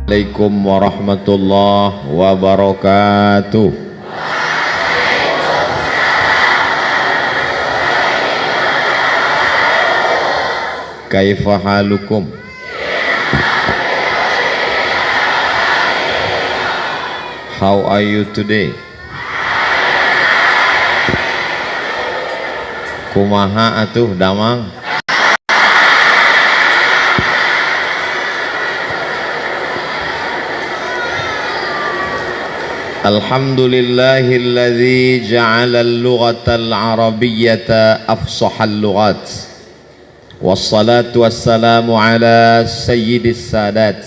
Assalamualaikum warahmatullahi wabarakatuh. Kaifa halukum? How are you today? Kumaha atuh damang? Alhamdulillahilladzi ja'ala al-lughata al-arabiyyata afsahal lughat. Wassalatu wassalamu ala sayyidis sadat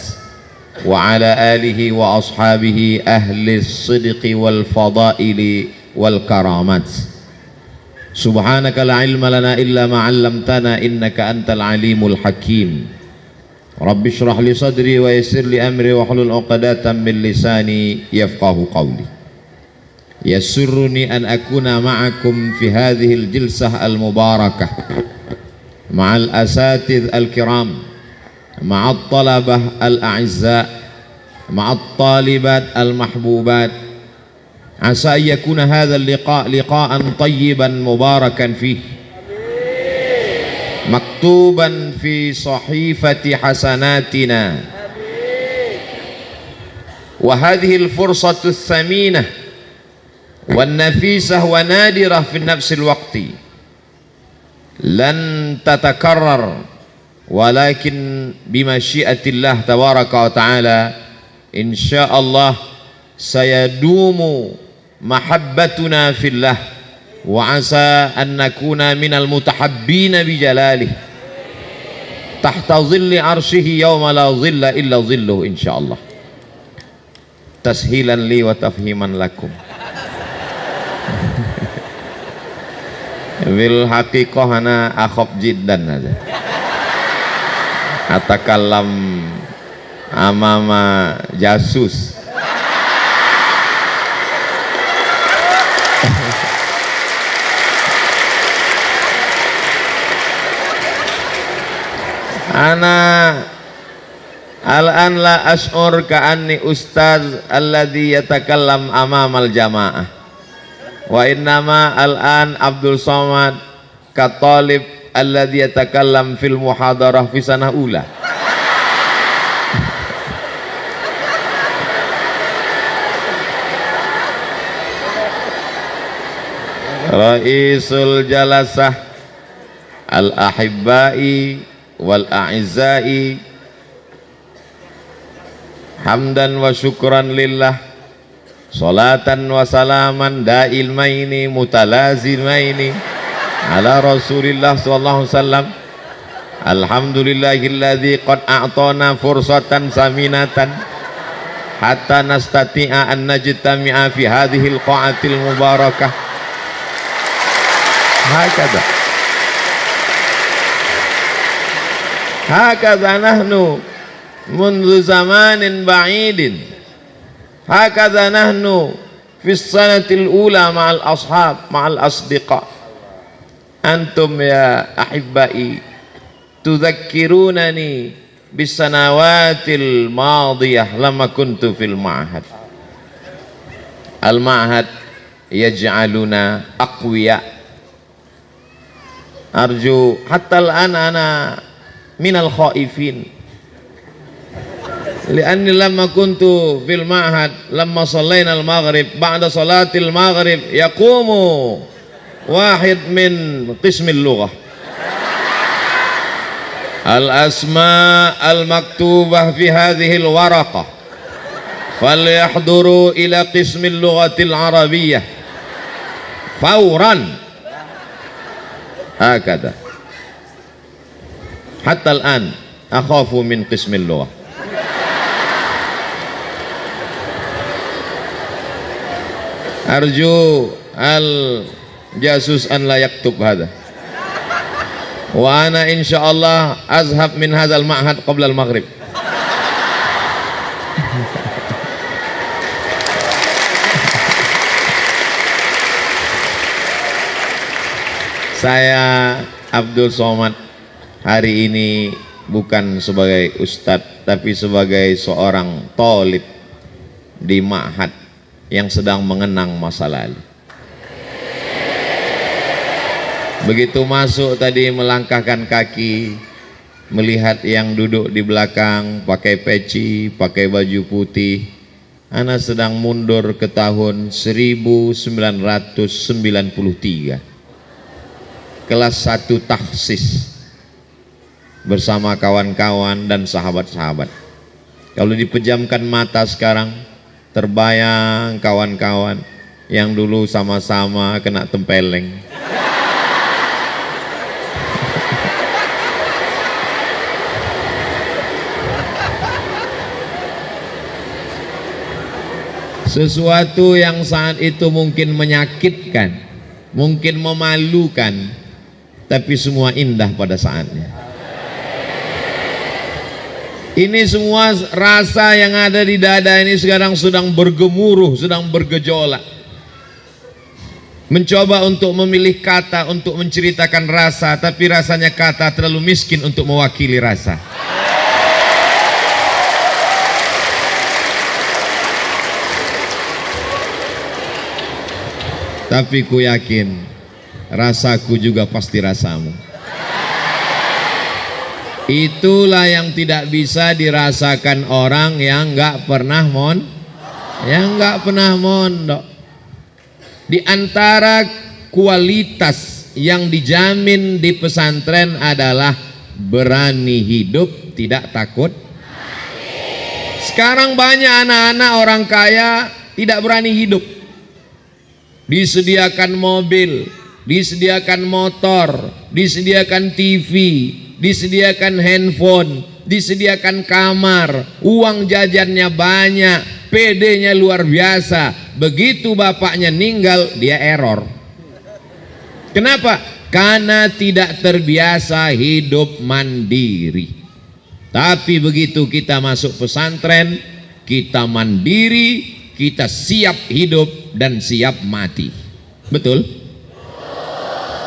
wa ala alihi wa ashabihi ahli as-sidqi wal fadaili wal karamat. Subhanaka la ilma lana illa ma 'allamtana innaka antal alimul hakim. Rabbi shrah li sadri wa yassir li amri wa hlul 'uqdatam min lisani yafqahu qawli. Yasurruni an akuna ma'akum fi hadhihi al-jilsah al-mubarakah ma'al asatidh al-kiram, ma'at talabah al-a'izza, ma'at talibat al-mahbubat. Asa an yakuna hadha al-liqa' liqa'an tayyiban mubarakan fihi, maktuban fi sahifati hasanatina. Wa hadhihi al-fursatu ats-tsaminah wan nafisah wa nadirah fi nafsi al-waqti lan tatakarrar, walakin bimasyiatillah tabaraka wa ta'ala insyaallah sayadumu mahabbatuna fillah wa asa an nakuna minal mutahabbina bijalalih tahta zilli arshihi yawma la zilla illa zilluh insyaallah. Tashilan li wa tafhiman lakum. Bil haqiqah ana akhaf jiddan aja atakallam amama jasus. Ana al-an la ash'ur ka'anni ustaz alladhi yatakallam amamal jamaah, wa innama al-an Abdul Somad ka talib alladhi yatakallam fil muhadarah fi sanah ula. Raisul jalasah al-ahibbai wal a'izzai, hamdan wa syukran lillah, salatan wa salaman dailmaini mutalazimaini ala rasulillah sallallahu alaihi wasallam. Alhamdulillahilladzi qad a'tana fursatan saminatan hatta nastati'a an najtami'a fi hadhihi al-qa'atil mubarakah. Hakadha nahnu mundu zamanin ba'idin, hakadha nahnu fi sanatil ula ma'al ashab ma'al asdiqa. Antum ya ahibbai tudzakkirunani bis sanawatil madiyah lama kuntu fil ma'had. Al ma'had yaj'aluna aqwiya. Arju hatta al-an ana minal khaifin li'anni lamma kuntu fil ma'had lamma sallayna al-maghrib ba'da salatil maghrib yaqumu wahid min qismil lughah al-asma al-maktubah fi hadhihi al-waraqah falyahduru ila qismil lughatil arabiyyah fawran. Hakadha hatta al-an akhafu min qismil lughah. Arju al-jasus an la yaktub hadha wa ana insyaallah azhab min hadzal ma'had qabla al-maghrib. Saya Abdul Somad hari ini bukan sebagai ustadz, tapi sebagai seorang thalib di ma'had yang sedang mengenang masa lalu. Begitu masuk tadi melangkahkan kaki, melihat yang duduk di belakang pakai peci, pakai baju putih. Ana sedang mundur ke tahun 1993, kelas 1 tahsis bersama kawan-kawan dan sahabat-sahabat. Kalau dipejamkan mata sekarang, terbayang kawan-kawan yang dulu sama-sama kena tempeleng. Sesuatu yang saat itu mungkin menyakitkan, mungkin memalukan, tapi semua indah pada saatnya. Ini semua rasa yang ada di dada ini sekarang sedang bergemuruh, sedang bergejolak. Mencoba untuk memilih kata untuk menceritakan rasa, tapi rasanya kata terlalu miskin untuk mewakili rasa. Tapi ku yakin rasaku juga pasti rasamu. Itulah yang tidak bisa dirasakan orang yang nggak pernah mondok. Di antara kualitas yang dijamin di pesantren adalah berani hidup, tidak takut. Sekarang banyak anak-anak orang kaya tidak berani hidup. Disediakan mobil, disediakan motor, disediakan TV, disediakan handphone, disediakan kamar, uang jajannya banyak, PD-nya luar biasa. Begitu bapaknya meninggal, dia error. Kenapa? Karena tidak terbiasa hidup mandiri. Tapi begitu kita masuk pesantren, kita mandiri, kita siap hidup dan siap mati. Betul?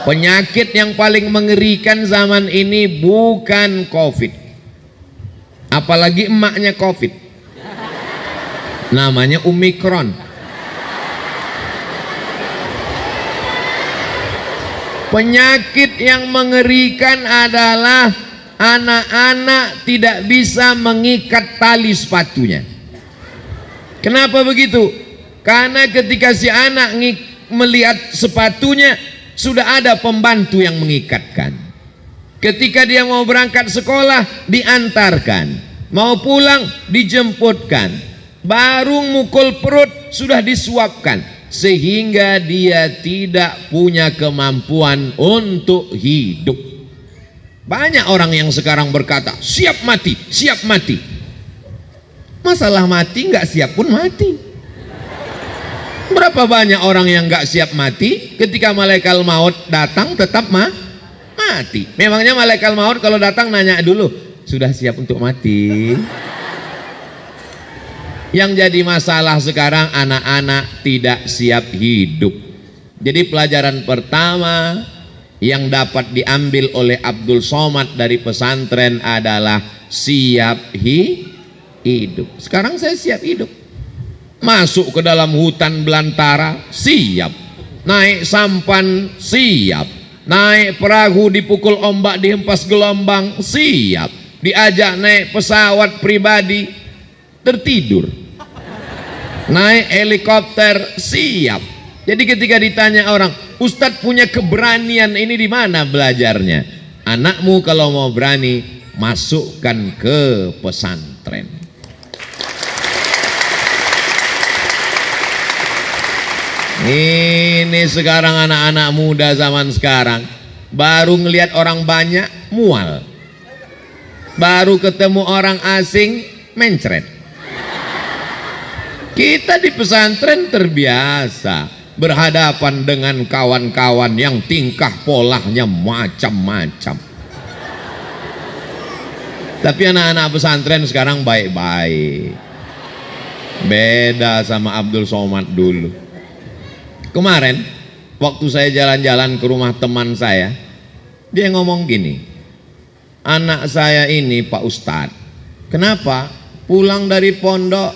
Penyakit yang paling mengerikan zaman ini bukan COVID, apalagi emaknya COVID, namanya Omikron. Penyakit yang mengerikan adalah anak-anak tidak bisa mengikat tali sepatunya. Kenapa begitu? Karena ketika si anak melihat sepatunya, sudah ada pembantu yang mengikatkan. Ketika dia mau berangkat sekolah, diantarkan. Mau pulang, dijemputkan. Baru mukul perut, sudah disuapkan. Sehingga dia tidak punya kemampuan untuk hidup. Banyak orang yang sekarang berkata, siap mati, siap mati. Masalah mati, nggak siap pun mati. Berapa banyak orang yang nggak siap mati, ketika malaikat maut datang tetap mati. Memangnya malaikat maut kalau datang nanya dulu, sudah siap untuk mati? Yang jadi masalah sekarang anak-anak tidak siap hidup. Jadi pelajaran pertama yang dapat diambil oleh Abdul Somad dari pesantren adalah siap hidup. Sekarang saya siap hidup. Masuk ke dalam hutan belantara, siap. Naik sampan, siap. Naik perahu dipukul ombak, dihempas gelombang, siap. Diajak naik pesawat pribadi, tertidur. Naik helikopter, siap. Jadi ketika ditanya orang, Ustadz punya keberanian ini di mana belajarnya? Anakmu kalau mau berani, masukkan ke pesantren. Ini sekarang anak-anak muda zaman sekarang baru ngelihat orang banyak mual, baru ketemu orang asing mencret. Kita di pesantren terbiasa berhadapan dengan kawan-kawan yang tingkah polanya macam-macam. Tapi anak-anak pesantren sekarang baik-baik, beda sama Abdul Somad dulu. Kemarin waktu saya jalan-jalan ke rumah teman saya, dia ngomong gini, anak saya ini Pak Ustadz, kenapa pulang dari pondok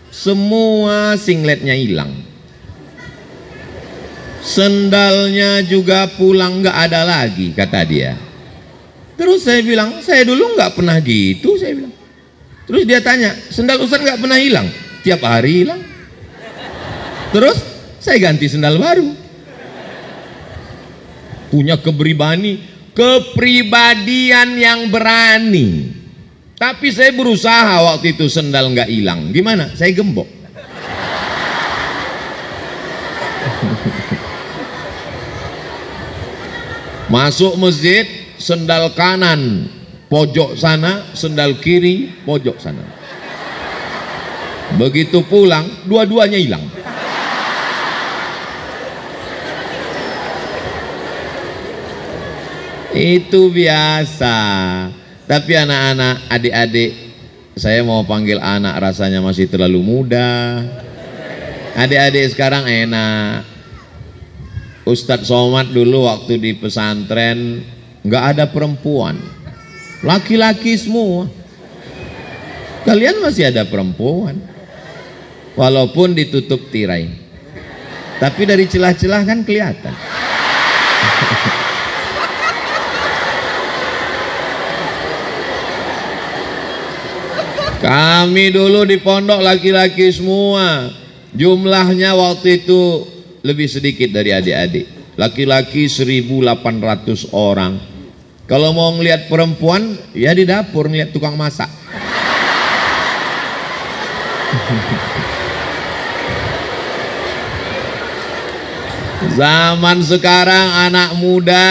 semua singletnya hilang, sendalnya juga pulang nggak ada lagi, kata dia. Terus saya bilang, saya dulu nggak pernah gitu, saya bilang. Terus dia tanya, sendal Ustadz nggak pernah hilang? Tiap hari hilang. Terus saya ganti sendal baru. Punya kepribadian yang berani. Tapi saya berusaha waktu itu sendal nggak hilang. Gimana? Saya gembok. Masuk masjid, sendal kanan pojok sana, sendal kiri pojok sana. Begitu pulang, dua-duanya hilang. Itu biasa. Tapi anak-anak, adik-adik, saya mau panggil anak rasanya masih terlalu muda. Adik-adik sekarang enak. Ustadz Somad dulu waktu di pesantren nggak ada perempuan, laki-laki semua. Kalian masih ada perempuan, walaupun ditutup tirai, tapi dari celah-celah kan kelihatan. Kami dulu di pondok laki-laki semua, jumlahnya waktu itu lebih sedikit dari adik-adik. Laki-laki 1.800 orang. Kalau mau ngelihat perempuan, ya di dapur ngelihat tukang masak. Zaman sekarang anak muda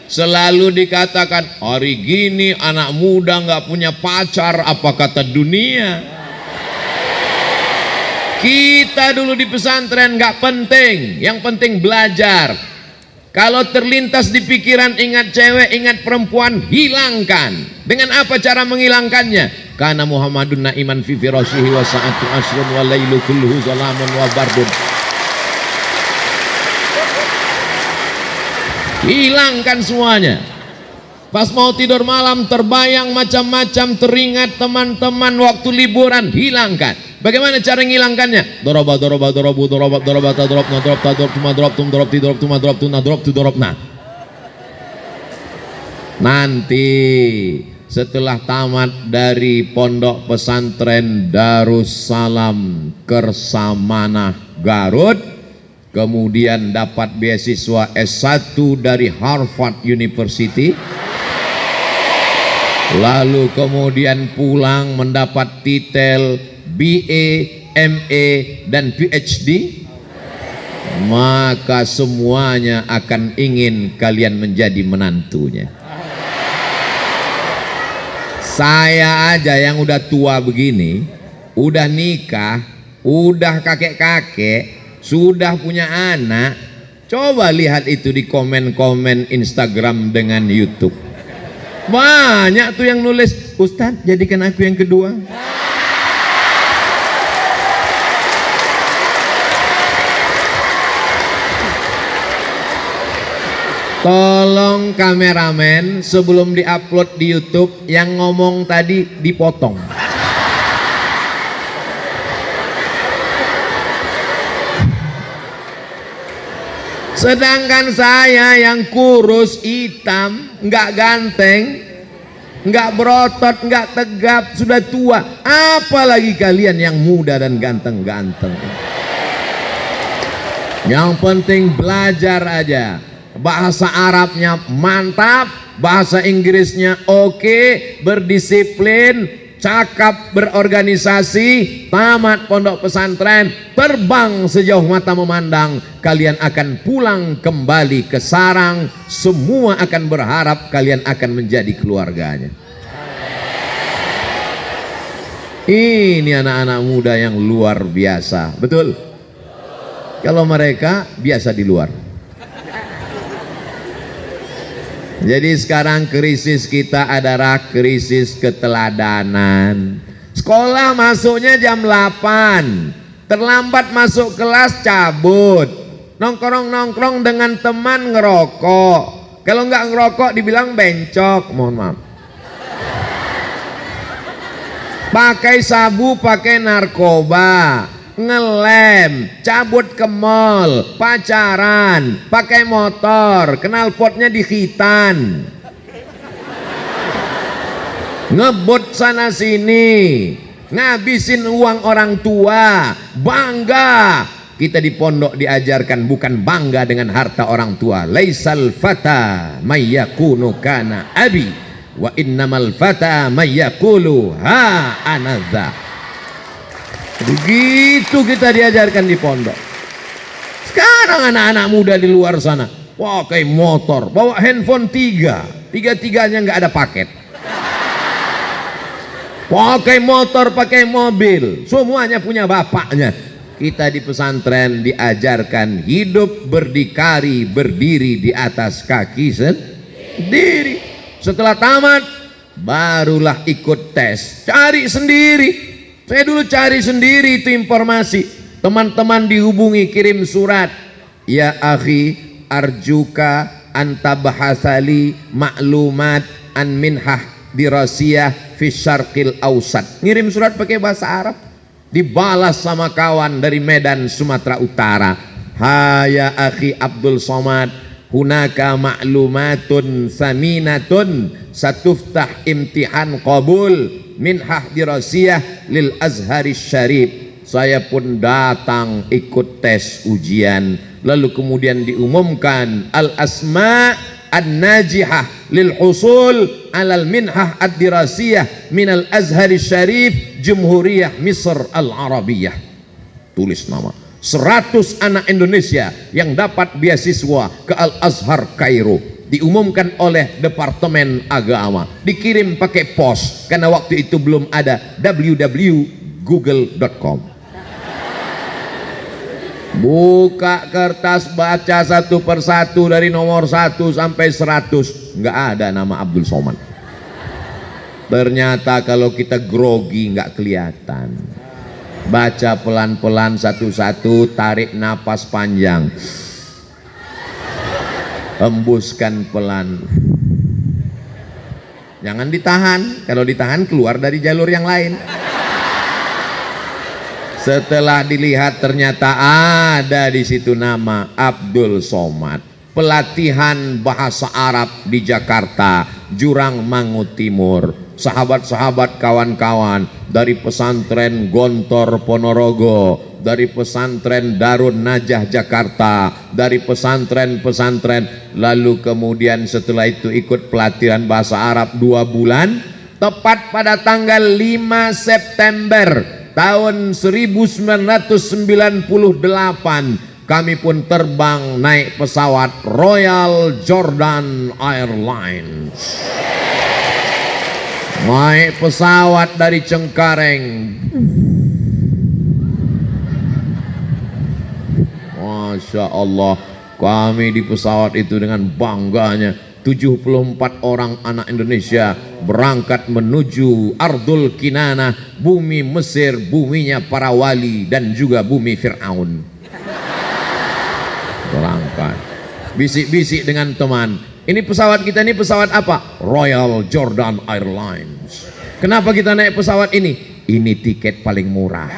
selalu dikatakan, hari gini anak muda nggak punya pacar, apa kata dunia. Kita dulu di pesantren nggak penting, yang penting belajar. Kalau terlintas di pikiran ingat cewek, ingat perempuan, hilangkan. Dengan apa cara menghilangkannya? Karena Muhammadun na'iman fi firashihi wa sa'atu asrun wa lailu kulluhu zalamun wa bardun. Hilangkan semuanya. Pas mau tidur malam terbayang macam-macam, teringat teman-teman waktu liburan, hilangkan. Bagaimana cara menghilangkannya? Doroba doroba dorobu doroba doroba tadrob nadrob tadrob tuma drop tum drop tidrob tuma drop tuna drop tu drop na. Nanti setelah tamat dari pondok pesantren Darussalam Kersamanah Garut, kemudian dapat beasiswa S1 dari Harvard University, lalu kemudian pulang mendapat titel BA, MA, dan PhD, maka semuanya akan ingin kalian menjadi menantunya. Saya aja yang udah tua begini, udah nikah, udah kakek-kakek, sudah punya anak. Coba lihat itu di komen-komen Instagram dengan YouTube. Banyak tuh yang nulis, Ustadz jadikan aku yang kedua. Tolong kameramen sebelum diupload di YouTube yang ngomong tadi dipotong. Sedangkan saya yang kurus, hitam, nggak ganteng, nggak berotot, nggak tegap, sudah tua. Apalagi kalian yang muda dan ganteng-ganteng. Yang penting belajar aja. Bahasa Arabnya mantap, bahasa Inggrisnya oke, berdisiplin, cakap, berorganisasi, tamat pondok pesantren, terbang sejauh mata memandang, kalian akan pulang kembali ke sarang, semua akan berharap kalian akan menjadi keluarganya. Ini anak-anak muda yang luar biasa, betul? Kalau mereka biasa di luar. Jadi sekarang krisis kita adalah krisis keteladanan. Sekolah masuknya jam 8, terlambat masuk kelas cabut, nongkrong-nongkrong dengan teman ngerokok. Kalau nggak ngerokok dibilang bencok, mohon maaf. pakai sabu, pakai narkoba, ngelem, cabut ke mall, pacaran, pakai motor, knalpotnya di khitan, ngebut sana sini, ngabisin uang orang tua, bangga. Kita di pondok diajarkan bukan bangga dengan harta orang tua. Laisal fata mayyakunu kana abi wa innamal fata mayyakulu ha anadza. Begitu kita diajarkan di pondok. Sekarang anak-anak muda di luar sana pakai motor, bawa handphone tiga-tiganya nggak ada paket. Pakai motor, pakai mobil, semuanya punya bapaknya. Kita di pesantren diajarkan hidup berdikari, berdiri di atas kaki sendiri. Setelah tamat, barulah ikut tes. Cari sendiri. Saya dulu cari sendiri itu informasi. Teman-teman dihubungi, kirim surat. Ya akhi, arjuka anta bahasali maklumat an minhah dirasiyah fi syarqil ausat. Ngirim surat pakai bahasa Arab. Dibalas sama kawan dari Medan, Sumatera Utara. Haya akhi Abdul Somad, hunaka ma'lumatun saminatun satuftah imtihan qabul minhah dirasiyah lil Azharis Syarif. Saya pun datang ikut tes ujian, lalu kemudian diumumkan al asma an-najihah lil husul alal minhah ad-dirasiyah minal Azhari Syarif Jumhuriyah Misr Al-Arabiyah. Tulis nama 100 anak Indonesia yang dapat beasiswa ke Al-Azhar Kairo, diumumkan oleh Departemen Agama, dikirim pakai pos karena waktu itu belum ada www.google.com. Buka kertas, baca satu persatu dari nomor 1 sampai 100, nggak ada nama Abdul Somad. Ternyata kalau kita grogi nggak kelihatan. Baca pelan-pelan satu-satu, tarik napas panjang, hembuskan pelan. Jangan ditahan, kalau ditahan keluar dari jalur yang lain. Setelah dilihat ternyata ada di situ nama Abdul Somad. Pelatihan bahasa Arab di Jakarta, Jurang Mangu Timur. Sahabat-sahabat, kawan-kawan dari pesantren Gontor Ponorogo, dari pesantren Darun Najah Jakarta, dari pesantren-pesantren, lalu kemudian setelah itu ikut pelatihan bahasa Arab 2 bulan. Tepat pada tanggal 5 September tahun 1998 kami pun terbang naik pesawat Royal Jordan Airlines. Naik pesawat dari Cengkareng. Masya Allah, kami di pesawat itu dengan bangganya 74 orang anak Indonesia berangkat menuju Ardul Kinanah, bumi Mesir, buminya para wali dan juga bumi Fir'aun. Berangkat, bisik-bisik dengan teman, ini pesawat kita ini pesawat apa? Royal Jordan Airlines. Kenapa kita naik pesawat ini? Ini tiket paling murah.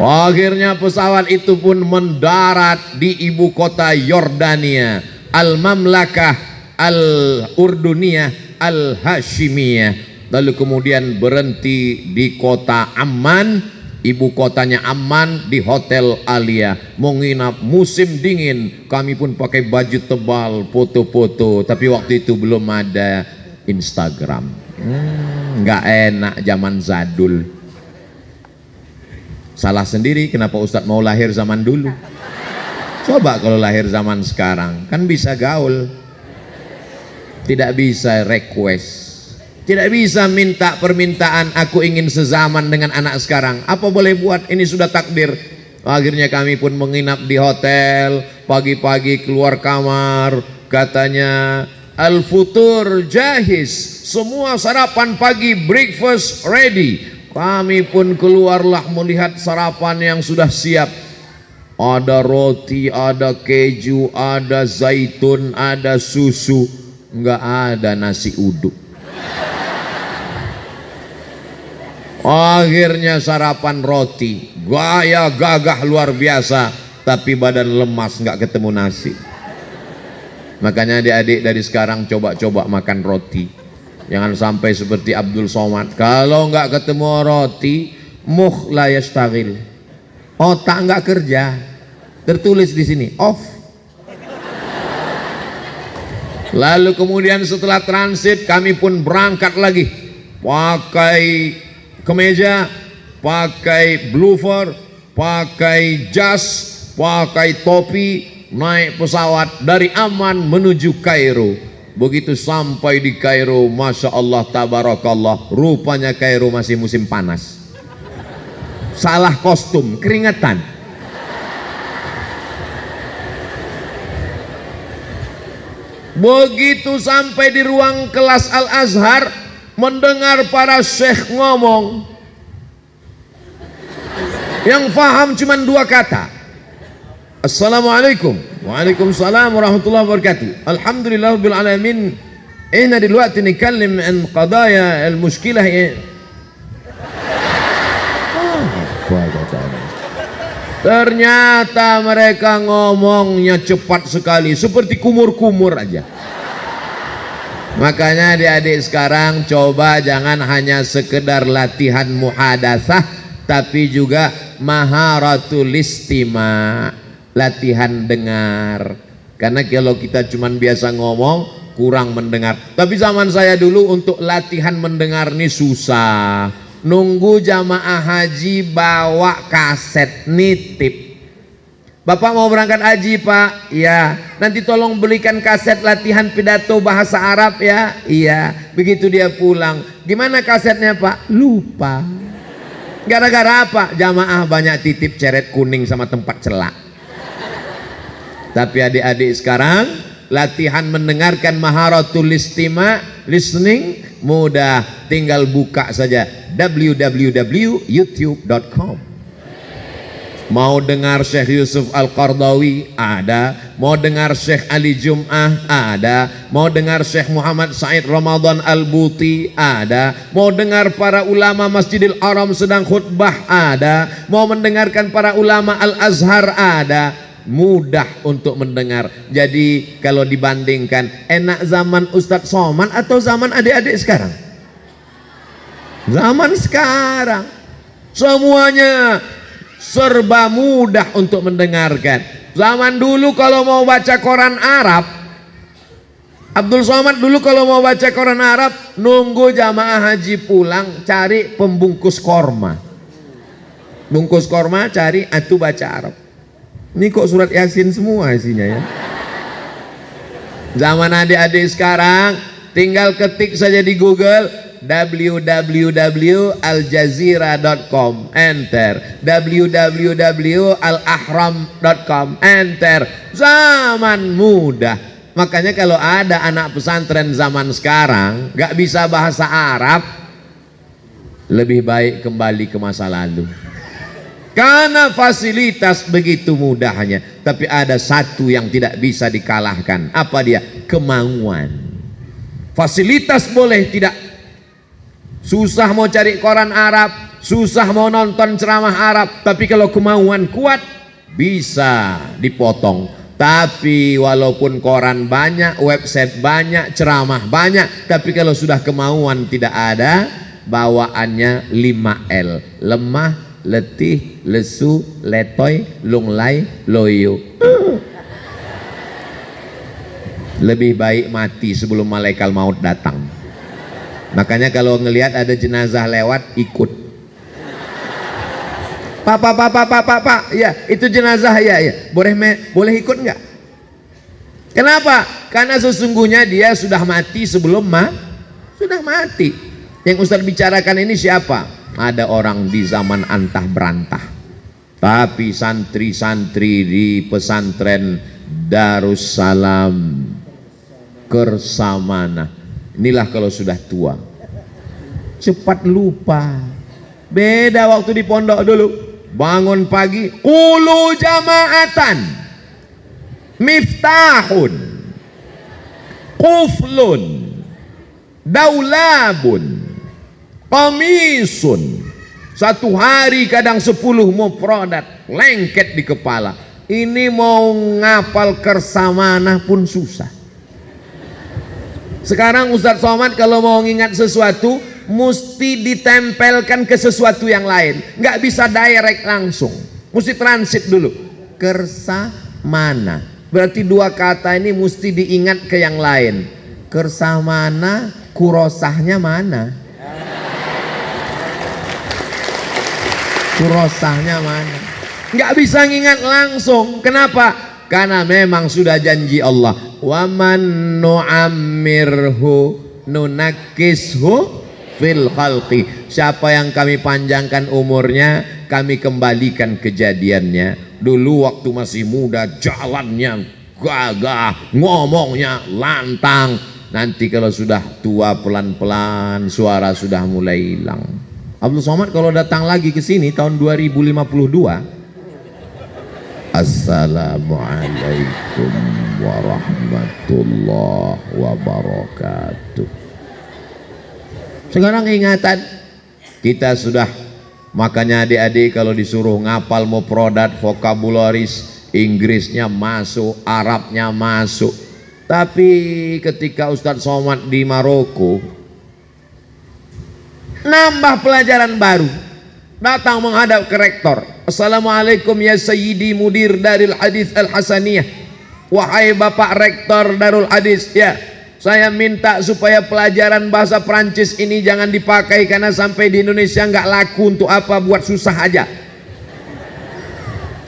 Akhirnya pesawat itu pun mendarat di ibu kota Yordania, Al-Mamlakah Al-Urduniyah Al-Hashimiyah. Lalu kemudian berhenti di kota Amman, ibu kotanya Amman, di Hotel Alia. Mau nginap musim dingin, kami pun pakai baju tebal, foto-foto. Tapi waktu itu belum ada Instagram. Nggak enak zaman zadul. Salah sendiri, kenapa Ustadz mau lahir zaman dulu? Coba kalau lahir zaman sekarang, kan bisa gaul. Tidak bisa request, tidak bisa minta permintaan, aku ingin sezaman dengan anak sekarang. Apa boleh buat, ini sudah takdir. Akhirnya kami pun menginap di hotel. Pagi-pagi keluar kamar, katanya Al-Futur Jahiz, semua sarapan pagi, breakfast ready. Kami pun keluarlah melihat sarapan yang sudah siap. Ada roti, ada keju, ada zaitun, ada susu. nggak ada nasi uduk. Akhirnya sarapan roti, gaya gagah luar biasa, tapi badan lemas, nggak ketemu nasi. Makanya adik-adik dari sekarang coba-coba makan roti. Jangan sampai seperti Abdul Somad, kalau nggak ketemu roti, mukh la yashtagil, otak nggak kerja. Tertulis di sini off. Lalu kemudian setelah transit kami pun berangkat lagi, pakai kemeja, pakai bloofer, pakai jas, pakai topi, naik pesawat dari Amman menuju Kairo. Begitu sampai di Kairo, Masya Allah tabarakallah, rupanya Kairo masih musim panas. Salah kostum, keringetan. Begitu sampai di ruang kelas Al-Azhar, mendengar para syekh ngomong, yang faham cuma dua kata, Assalamualaikum, Waalaikumsalam warahmatullahi wabarakatuh, Alhamdulillah rabbil alamin, ihna dلوقتي نتكلم عن قضايا المشكلة. Ternyata mereka ngomongnya cepat sekali, seperti kumur-kumur aja. Makanya adik-adik sekarang coba jangan hanya sekedar latihan muhadatsah, tapi juga maharatul istima', latihan dengar. Karena kalau kita cuma biasa ngomong, kurang mendengar. Tapi zaman saya dulu untuk latihan mendengar ini susah. Nunggu jamaah haji bawa kaset nitip. Bapak mau berangkat haji Pak? Iya. Nanti tolong belikan kaset latihan pidato bahasa Arab ya. Iya. Begitu dia pulang, gimana kasetnya Pak? Lupa. Gara-gara apa? Jamaah banyak titip ceret kuning sama tempat celak. Tapi adik-adik sekarang latihan mendengarkan maharatul istima', listening, mudah, tinggal buka saja www.youtube.com. Mau dengar Syekh Yusuf Al-Qardawi ada, mau dengar Syekh Ali Jum'ah ada, mau dengar Syekh Muhammad Said Ramadan Al-Buti ada, mau dengar para ulama Masjidil Haram sedang khutbah ada, mau mendengarkan para ulama Al-Azhar ada. Mudah untuk mendengar. Jadi kalau dibandingkan, enak zaman Ustadz Somad atau zaman adik-adik sekarang? Zaman sekarang semuanya serba mudah untuk mendengarkan. Zaman dulu kalau mau baca koran Arab, Abdul Somad dulu kalau mau baca koran Arab, nunggu jamaah haji pulang, cari pembungkus korma. Bungkus korma, cari, atuh baca Arab. Ini kok surat Yasin semua isinya ya. Zaman adik-adik sekarang tinggal ketik saja di Google www.aljazira.com, enter, www.alahram.com, enter. Zaman mudah. Makanya kalau ada anak pesantren zaman sekarang gak bisa bahasa Arab, lebih baik kembali ke masa lalu. Karena fasilitas begitu mudahnya, tapi ada satu yang tidak bisa dikalahkan. Apa dia? Kemauan. Fasilitas boleh tidak, susah mau cari koran Arab, susah mau nonton ceramah Arab, tapi kalau kemauan kuat bisa dipotong. Tapi walaupun koran banyak, website banyak, ceramah banyak, tapi kalau sudah kemauan tidak ada, bawaannya 5L, lemah, letih, lesu, letoy, lunglai, loyo. Lebih baik mati sebelum malaikat maut datang. Makanya kalau ngelihat ada jenazah lewat, ikut. Pak, ya itu jenazah ya. Boleh ikut nggak? Kenapa? Karena sesungguhnya dia sudah mati sebelum sudah mati. Yang Ustadz bicarakan ini siapa? Ada orang di zaman antah berantah, tapi santri-santri di pesantren Darussalam Kersamana, inilah kalau sudah tua cepat lupa. Beda waktu di pondok dulu, bangun pagi qulu jamaatan miftahun, quflun, daulabun, qamisun. Satu hari kadang 10 mufradat lengket di kepala. Ini mau ngapal kersamana pun susah. Sekarang Ustadz Somad kalau mau ngingat sesuatu mesti ditempelkan ke sesuatu yang lain, nggak bisa direct langsung, mesti transit dulu. Kersamana berarti 2 kata ini mesti diingat ke yang lain. Kersamana, kurosahnya mana? Kurosahnya mana? Nggak bisa ngingat langsung. Kenapa? Karena memang sudah janji Allah, wa man nu'ammirhu nunakkishu fil khalqi. Siapa yang kami panjangkan umurnya, kami kembalikan kejadiannya. Dulu waktu masih muda jalannya gagah, ngomongnya lantang. Nanti kalau sudah tua pelan-pelan suara sudah mulai hilang. Abdul Somad kalau datang lagi ke sini tahun 2052, Assalamualaikum warahmatullahi wabarakatuh. Sekarang ingatan kita sudah, makanya adik-adik kalau disuruh ngapal mufradat, vokabularis, Inggrisnya masuk, Arabnya masuk. Tapi ketika Ustadz Somad di Maroko nambah pelajaran baru, datang menghadap ke rektor. Assalamualaikum ya Sayyidi Mudir Darul Hadis Al-Hasaniyah. Wahai Bapak Rektor Darul Hadis, ya, saya minta supaya pelajaran bahasa Prancis ini jangan dipakai karena sampai di Indonesia nggak laku, untuk apa, buat susah aja.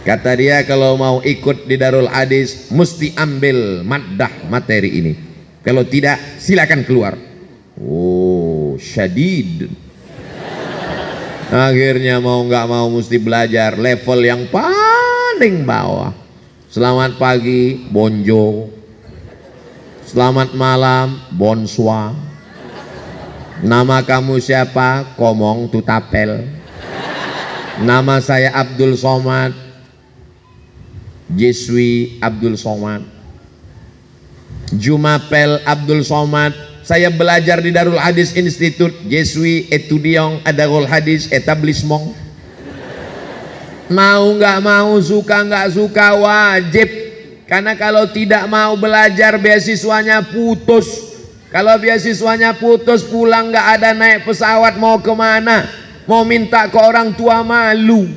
Kata dia kalau mau ikut di Darul Hadis mesti ambil maddah materi ini. Kalau tidak silakan keluar. Oh, syadid. Akhirnya mau nggak mau mesti belajar level yang paling bawah. Selamat pagi, bonjour. Selamat malam, bonsoir. Nama kamu siapa? Komong tutapel. Nama saya Abdul Somad. Je suis Abdul Somad. Jumapel Abdul Somad. Saya belajar di Darul Hadis Institute. Je suis étudiant à Darul Hadis établissement. Mau nggak mau, suka nggak suka, wajib. Karena kalau tidak mau belajar beasiswanya putus. Kalau beasiswanya putus, pulang nggak ada, naik pesawat mau kemana? Mau minta ke orang tua malu.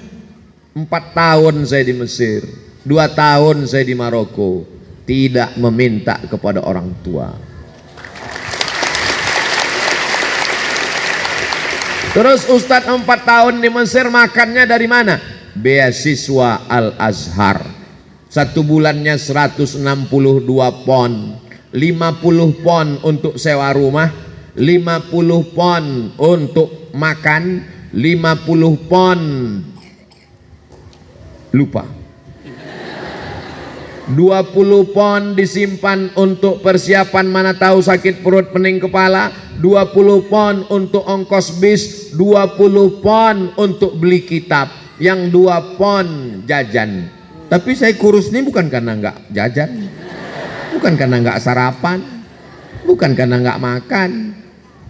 4 tahun saya di Mesir, 2 tahun saya di Maroko, tidak meminta kepada orang tua. Terus Ustadz 4 tahun di Mesir, makannya dari mana? Beasiswa Al-Azhar. 1 bulannya 162 pon, 50 pon untuk sewa rumah, 50 pon untuk makan, 50 pon lupa, 20 pon disimpan untuk persiapan mana tahu sakit perut pening kepala, 20 pon untuk ongkos bis, 20 pon untuk beli kitab, yang 2 pon jajan. Tapi saya kurus ini bukan karena nggak jajan, bukan karena nggak sarapan, bukan karena nggak makan,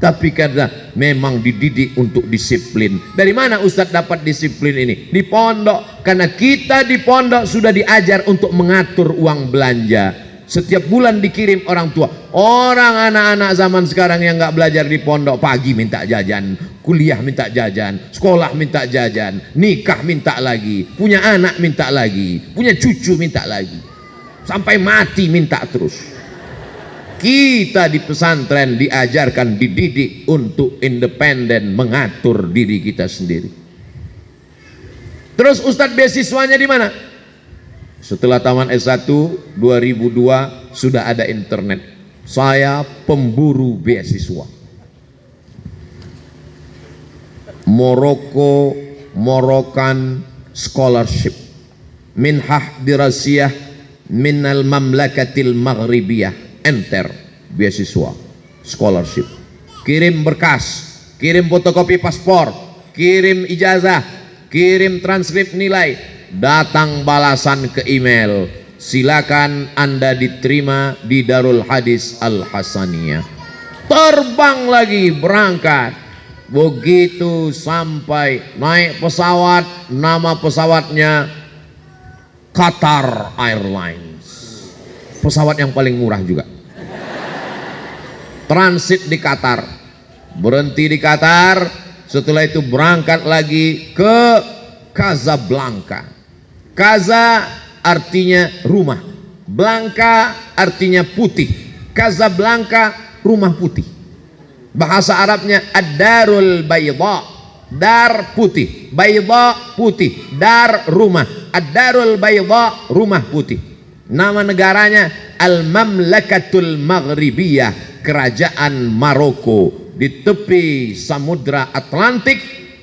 tapi karena memang dididik untuk disiplin. Dari mana Ustadz dapat disiplin ini? Di pondok. Karena kita di pondok sudah diajar untuk mengatur uang belanja. Setiap bulan dikirim orang tua. Orang anak-anak zaman sekarang yang nggak belajar di pondok, pagi minta jajan, kuliah minta jajan, sekolah minta jajan, nikah minta lagi, punya anak minta lagi, punya cucu minta lagi, sampai mati minta terus. Kita di pesantren diajarkan, dididik untuk independen, mengatur diri kita sendiri. Terus Ustadz beasiswanya di mana? Setelah taman S1 2002 sudah ada internet. Saya pemburu beasiswa. Moroccan Scholarship, Minhah Dirasiyah Minal Mamlakatil Maghribiyah, enter beasiswa scholarship. Kirim berkas, kirim fotokopi paspor, kirim ijazah, kirim transkrip nilai, datang balasan ke email. silakan Anda diterima di Darul Hadis Al Hasaniyah. Terbang lagi, berangkat. Begitu sampai naik pesawat, nama pesawatnya Qatar Airlines, pesawat yang paling murah juga. Transit di Qatar, berhenti di Qatar, setelah itu berangkat lagi ke Casablanca. Casa artinya rumah, Blanca artinya putih. Casablanca rumah putih. Bahasa Arabnya ad-darul bayda, dar putih, bayda putih, dar rumah, ad-darul bayda rumah putih. Nama negaranya Al-Mamlakatul Maghribiyah, kerajaan Maroko, di tepi Samudra Atlantik.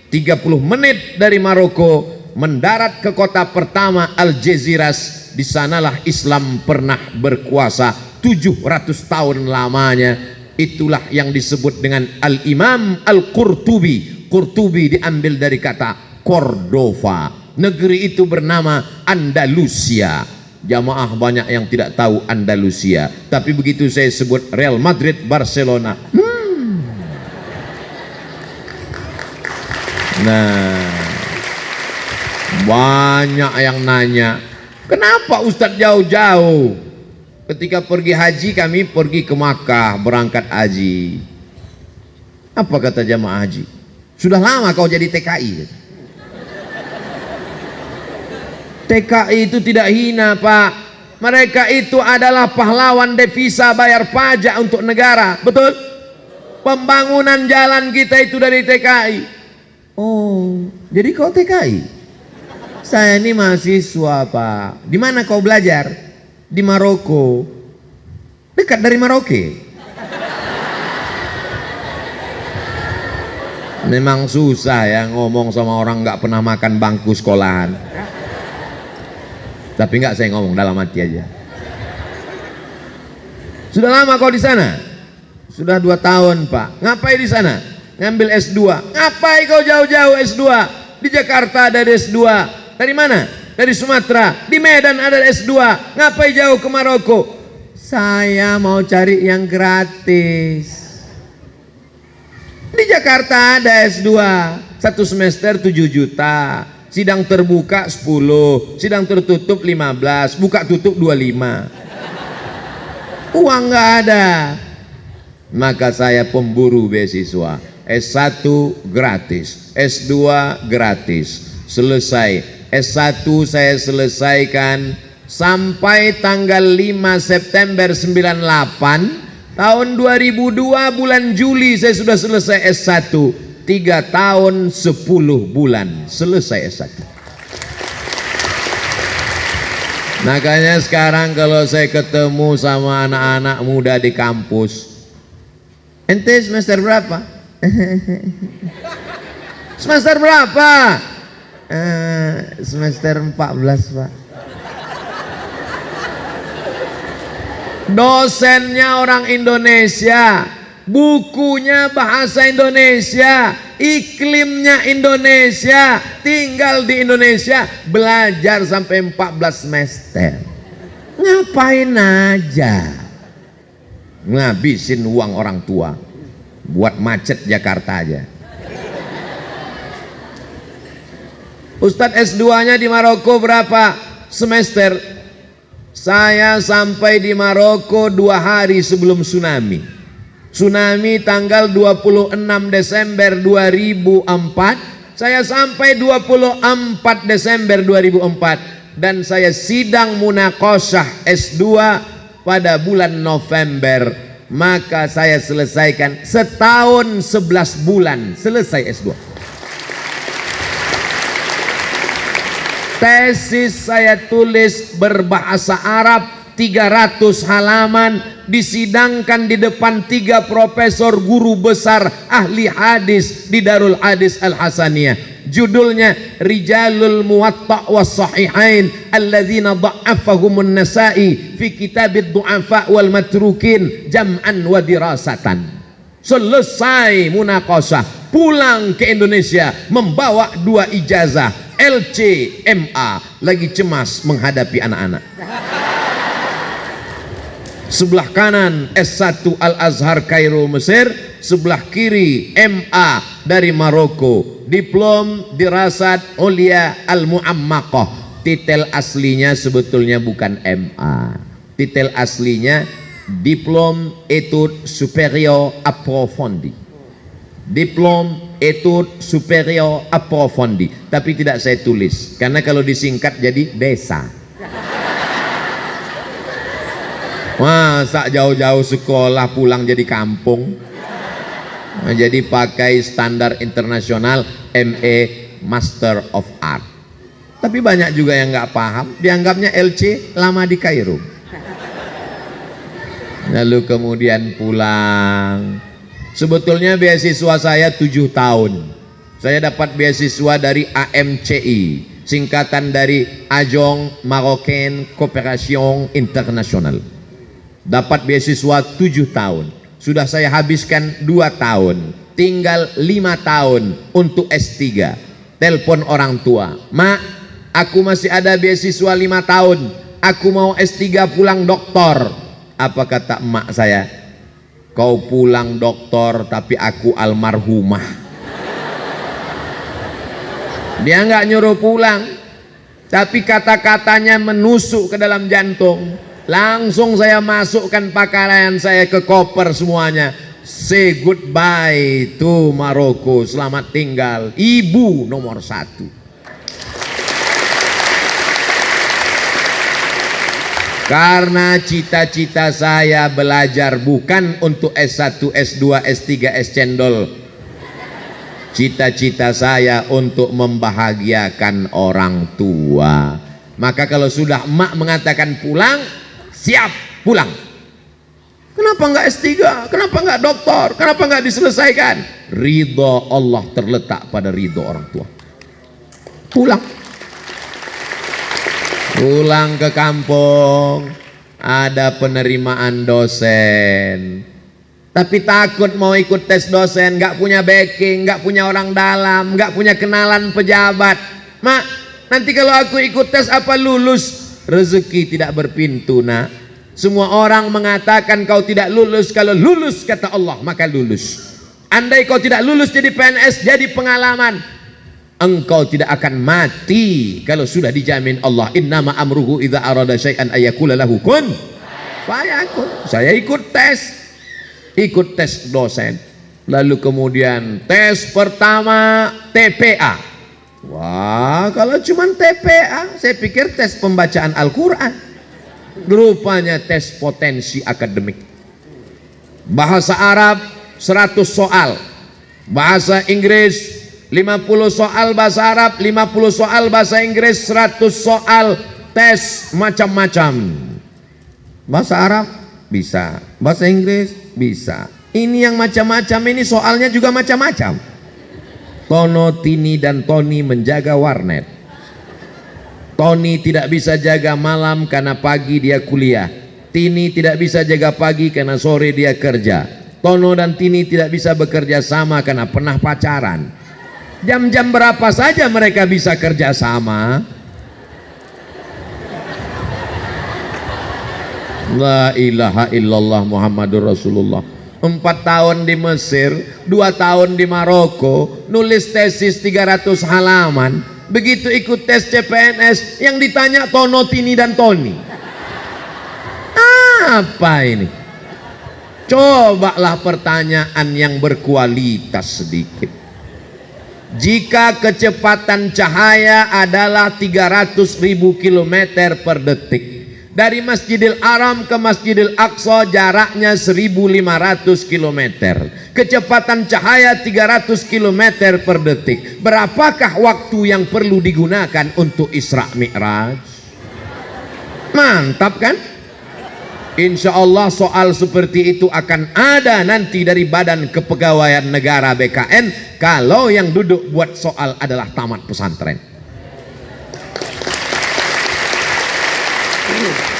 30 menit dari Maroko, mendarat ke kota pertama Algeciras. Di sanalah Islam pernah berkuasa 700 tahun lamanya. Itulah yang disebut dengan Al-Imam Al-Qurtubi. Qurtubi diambil dari kata Cordova. Negeri itu bernama Andalusia. Jamaah banyak yang tidak tahu Andalusia, tapi begitu saya sebut Real Madrid, Barcelona, nah, banyak yang nanya, kenapa Ustadz jauh-jauh? Ketika pergi haji, kami pergi ke Makkah, berangkat haji. Apa kata jamaah haji? Sudah lama kau jadi TKI. TKI itu tidak hina, Pak. Mereka itu adalah pahlawan devisa bayar pajak untuk negara. Betul? Pembangunan jalan kita itu dari TKI. Oh, jadi kau TKI? Saya ini mahasiswa, Pak. Di mana kau belajar? Di Maroko. Dekat dari Maroke. Memang susah ya ngomong sama orang nggak pernah makan bangku sekolahan. Tapi nggak, saya ngomong dalam hati aja. Sudah lama kau di sana? Sudah 2 tahun, Pak. Ngapain di sana? Ngambil S2. Ngapain kau jauh-jauh S2? Di Jakarta ada S2. Dari mana? Dari Sumatera. Di Medan ada S2. Ngapain jauh ke Maroko? Saya mau cari yang gratis. Di Jakarta ada S2, 1 semester 7 juta, sidang terbuka 10, sidang tertutup 15, buka tutup 25. Uang nggak ada. Maka saya pemburu beasiswa. S1 gratis, S2 gratis. Selesai. S1 saya selesaikan sampai tanggal 5 September 98. Tahun 2002 bulan Juli saya sudah selesai S1. 3 tahun 10 bulan selesai S1. Makanya sekarang kalau saya ketemu sama anak-anak muda di kampus, ente semester berapa? Semester berapa? Semester 14, Pak. Dosennya orang Indonesia, bukunya bahasa Indonesia, iklimnya Indonesia, tinggal di Indonesia, belajar sampai 14 semester. Ngapain aja? Ngabisin uang orang tua buat macet Jakarta aja. Ustadz S2-nya di Maroko berapa semester? Saya sampai di Maroko 2 hari sebelum tsunami. Tsunami tanggal 26 Desember 2004. Saya sampai 24 Desember 2004. Dan saya sidang munaqasyah S2 pada bulan November. Maka saya selesaikan setahun 11 bulan selesai S2. Tesis saya tulis berbahasa Arab 300 halaman, disidangkan di depan 3 profesor guru besar ahli hadis di Darul Hadis Al Hasaniyah. Judulnya Rijalul Muwatta' was Sahihain alladzina dha'afahumun Nasa'i fi kitabid du'afa wal matrukin jam'an wa dirasatan. Selesai munaqasyah, pulang ke Indonesia membawa 2 ijazah LC MA, lagi cemas menghadapi anak-anak. sebelah kanan S1 Al-Azhar Kairo Mesir, sebelah kiri MA dari Maroko, diplom dirasat Ulia Al-Mu'ammaqah. Titel aslinya sebetulnya bukan MA, titel aslinya Diplom Études Supérieures Approfondies, Diplom Études Supérieures Approfondies, tapi tidak saya tulis karena kalau disingkat jadi desa. Masa jauh-jauh sekolah pulang jadi kampung. Nah, jadi pakai standar internasional MA Master of Art. Tapi banyak juga yang nggak paham, dianggapnya LC lama di Kairo. Lalu kemudian pulang. Sebetulnya beasiswa saya 7 tahun. Saya dapat beasiswa dari AMCI, singkatan dari Agence Marocaine Coopération Internationale. Dapat beasiswa 7 tahun. Sudah saya habiskan 2 tahun, tinggal 5 tahun untuk S3. Telepon orang tua, "Mak, aku masih ada beasiswa 5 tahun, aku mau S3 pulang doktor." Apa kata emak saya? "Kau pulang doktor tapi aku almarhumah." Dia nggak nyuruh pulang, tapi kata-katanya menusuk ke dalam jantung. Langsung saya masukkan pakaian saya ke koper semuanya. Say goodbye to Maroko, selamat tinggal ibu nomor 1. Karena cita-cita saya belajar bukan untuk S1, S2, S3, S cendol. Cita-cita saya untuk membahagiakan orang tua. Maka kalau sudah emak mengatakan pulang, siap pulang. Kenapa enggak S3? Kenapa enggak doktor? Kenapa enggak diselesaikan? Ridho Allah terletak pada ridho orang tua. Pulang. Pulang ke kampung, ada penerimaan dosen. Tapi takut mau ikut tes dosen, nggak punya backing, nggak punya orang dalam, nggak punya kenalan pejabat. "Mak, nanti kalau aku ikut tes apa lulus?" Rezeki tidak berpintu, nak. Semua orang mengatakan kau tidak lulus, kalau lulus kata Allah maka lulus. Andai kau tidak lulus jadi PNS, jadi pengalaman. Engkau tidak akan mati kalau sudah dijamin Allah. Innama amruhu idza arada syai'an ayyakula lahu kun fayakun. Saya ikut tes dosen. Lalu kemudian tes pertama TPA. Wah, kalau cuma TPA, saya pikir tes pembacaan Al-Quran. Rupanya tes potensi akademik. Bahasa Arab 100 soal, bahasa Inggris 50 soal bahasa Arab, 50 soal bahasa Inggris, 100 soal tes macam-macam. Bahasa Arab bisa, bahasa Inggris bisa. Ini yang macam-macam ini soalnya juga macam-macam. Tono, Tini dan Tony menjaga warnet. Tony tidak bisa jaga malam karena pagi dia kuliah. Tini tidak bisa jaga pagi karena sore dia kerja. Tono dan Tini tidak bisa bekerja sama karena pernah pacaran. Jam-jam berapa saja mereka bisa kerja sama? La ilaha illallah Muhammadur Rasulullah. 4 tahun di Mesir, 2 tahun di Maroko, nulis tesis 300 halaman. Begitu ikut tes CPNS, yang ditanya Tono, Tini dan Tony. Apa ini? Cobalah pertanyaan yang berkualitas sedikit. Jika kecepatan cahaya adalah 300.000 km per detik, dari Masjidil Haram ke Masjidil Aqsa jaraknya 1.500 km. Kecepatan cahaya 300 km per detik. Berapakah waktu yang perlu digunakan untuk Isra Mi'raj? Mantap kan? Insya Allah soal seperti itu akan ada nanti dari Badan Kepegawaian Negara BKN kalau yang duduk buat soal adalah tamat pesantren.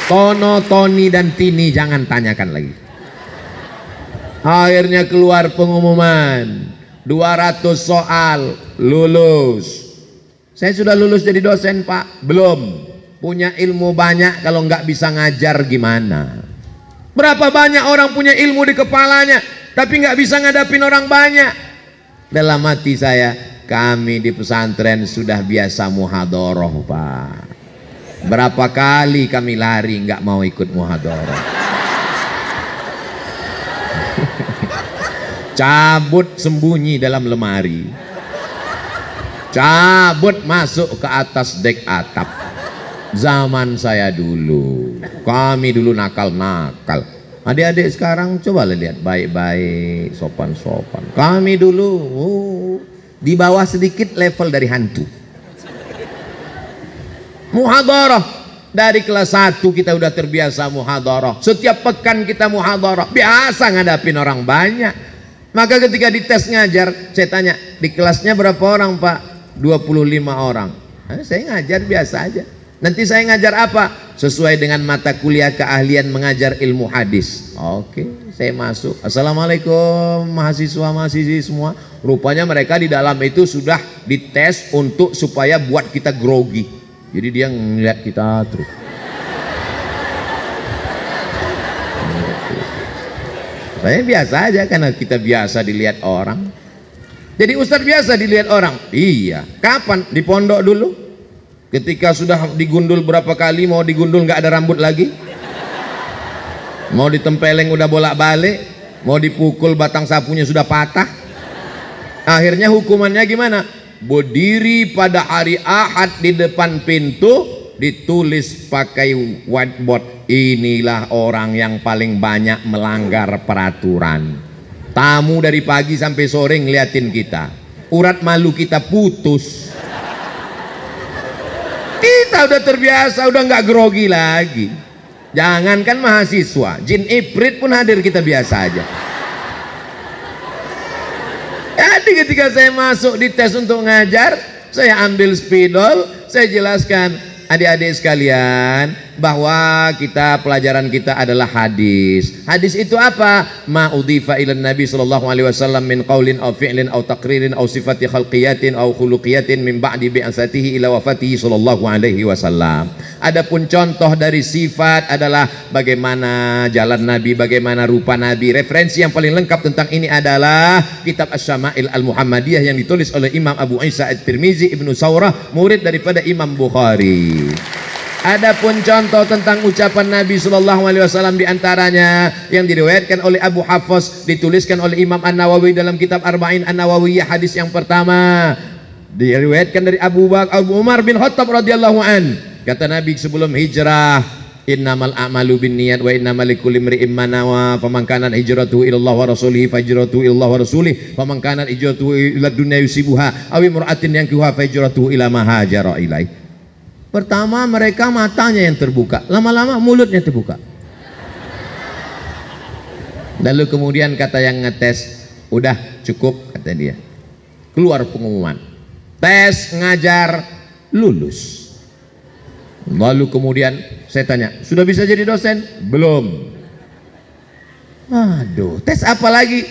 Tono, Tony dan Tini jangan tanyakan lagi. Akhirnya keluar pengumuman 200 soal lulus. Saya sudah lulus jadi dosen, Pak? Belum. Punya ilmu banyak kalau nggak bisa ngajar gimana? Berapa banyak orang punya ilmu di kepalanya, tapi nggak bisa ngadapin orang banyak. Dalam hati saya, kami di pesantren sudah biasa muhadharah, Pak. Berapa kali kami lari nggak mau ikut muhadharah. Cabut sembunyi dalam lemari, cabut masuk ke atas dek atap. Zaman saya dulu, kami dulu nakal-nakal. Adik-adik sekarang coba lihat baik-baik, sopan-sopan. Kami dulu di bawah sedikit level dari hantu. Muhadharah dari kelas 1 kita udah terbiasa muhadharah. Setiap pekan kita muhadharah, biasa ngadapin orang banyak. Maka ketika dites ngajar, saya tanya, di kelasnya berapa orang, Pak? 25 orang. Saya ngajar biasa aja. Nanti saya ngajar apa? Sesuai dengan mata kuliah keahlian mengajar ilmu hadis. Oke, saya masuk. Assalamualaikum mahasiswa-mahasiswi semua. Rupanya mereka di dalam itu sudah dites untuk supaya buat kita grogi. Jadi dia ngeliat kita terus. Saya biasa aja karena kita biasa dilihat orang. Jadi ustadz biasa dilihat orang. Iya. Kapan? Di pondok dulu. Ketika sudah digundul berapa kali, mau digundul nggak ada rambut lagi. Mau ditempeleng udah bolak-balik. Mau dipukul batang sapunya sudah patah. Akhirnya hukumannya gimana? Berdiri pada hari Ahad di depan pintu, ditulis pakai whiteboard. Inilah orang yang paling banyak melanggar peraturan. Tamu dari pagi sampai sore ngeliatin kita. Urat malu kita putus. Kita udah terbiasa, udah nggak grogi lagi. Jangankan mahasiswa, jin ifrit pun hadir kita biasa aja. Jadi ketika saya masuk di tes untuk ngajar, saya ambil spidol, saya jelaskan, adik-adik sekalian, bahwa pelajaran kita adalah hadis. Hadis itu apa? Ma udhifa ilan Nabi sallallahu alaihi wasallam min qaulin aw fi'lin aw taqririn aw sifati khalqiyatin aw khuluqiyatin min ba'di bi'asatihi ila wafatihi sallallahu alaihi wasallam. Adapun contoh dari sifat adalah bagaimana jalan Nabi, bagaimana rupa Nabi. Referensi yang paling lengkap tentang ini adalah kitab Asy-Syama'il Al-Muhammadiyah yang ditulis oleh Imam Abu Isa At-Tirmizi Ibnu Saurah, murid daripada Imam Bukhari. Adapun contoh tentang ucapan Nabi Sallallahu Alaihi Wasallam diantaranya yang diriwayatkan oleh Abu Hafiz, dituliskan oleh Imam An-Nawawi dalam kitab Arba'in An-Nawawiyah, hadis yang pertama diriwayatkan dari Abu Umar bin Khattab radhiyallahu an. Kata Nabi sebelum hijrah, innamal a'malu binniyat wa innamal likulli imri'in ma nawa, faman kanat hijratuhu ila Allah wa rasulihi fahijratuhu ila Allah wa rasulihi, faman kanat hijratuhu ila dunya yusibuha aw imra'atin yankihuha fahijratuhu ila ma hajara ilaih. Pertama mereka matanya yang terbuka, lama-lama mulutnya terbuka. Lalu kemudian kata yang ngetes, udah cukup kata dia. Keluar pengumuman, tes ngajar lulus. Lalu kemudian saya tanya, sudah bisa jadi dosen? Belum. Aduh, tes apa lagi?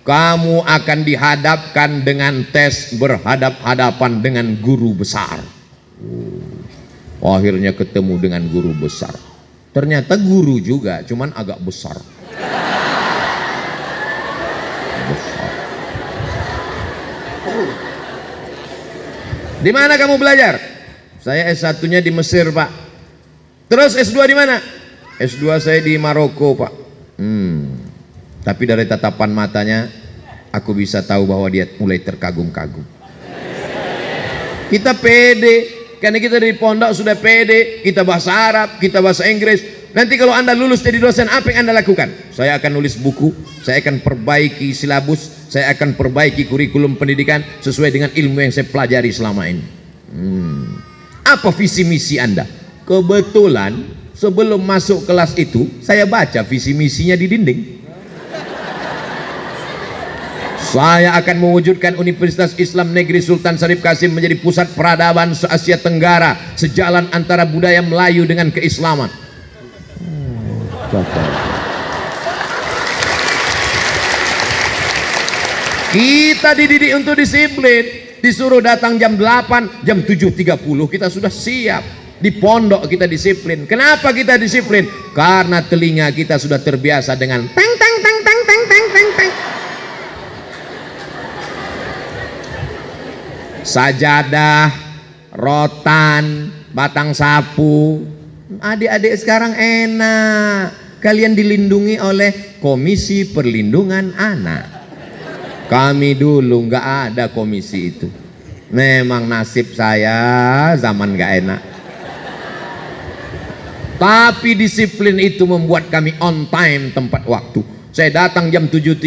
Kamu akan dihadapkan dengan tes berhadap-hadapan dengan guru besar. Akhirnya ketemu dengan guru besar. Ternyata guru juga, cuman agak besar. Di mana kamu belajar? Saya S1-nya di Mesir, Pak. Terus S2 di mana? S2 saya di Maroko, Pak. Tapi dari tatapan matanya aku bisa tahu bahwa dia mulai terkagum-kagum. Kita pede. Karena kita dari pondok sudah pede, kita bahasa Arab, kita bahasa Inggris. Nanti kalau Anda lulus jadi dosen, apa yang Anda lakukan? Saya akan nulis buku, saya akan perbaiki silabus, saya akan perbaiki kurikulum pendidikan sesuai dengan ilmu yang saya pelajari selama ini. Apa visi misi Anda? Kebetulan sebelum masuk kelas itu, saya baca visi misinya di dinding. Saya akan mewujudkan Universitas Islam Negeri Sultan Syarif Kasim menjadi pusat peradaban se-Asia Tenggara, sejalan antara budaya Melayu dengan keislaman. Kita dididik untuk disiplin, disuruh datang jam 8, jam 7.30 kita sudah siap. Di pondok kita disiplin. Kenapa kita disiplin? Karena telinga kita sudah terbiasa dengan tang tang tang tang tang tang tang tang. Sajadah, rotan, batang sapu. Adik-adik sekarang enak. Kalian dilindungi oleh Komisi Perlindungan Anak. Kami dulu nggak ada komisi itu. Memang nasib saya zaman nggak enak. Tapi disiplin itu membuat kami on time tempat waktu. Saya datang jam 7.30,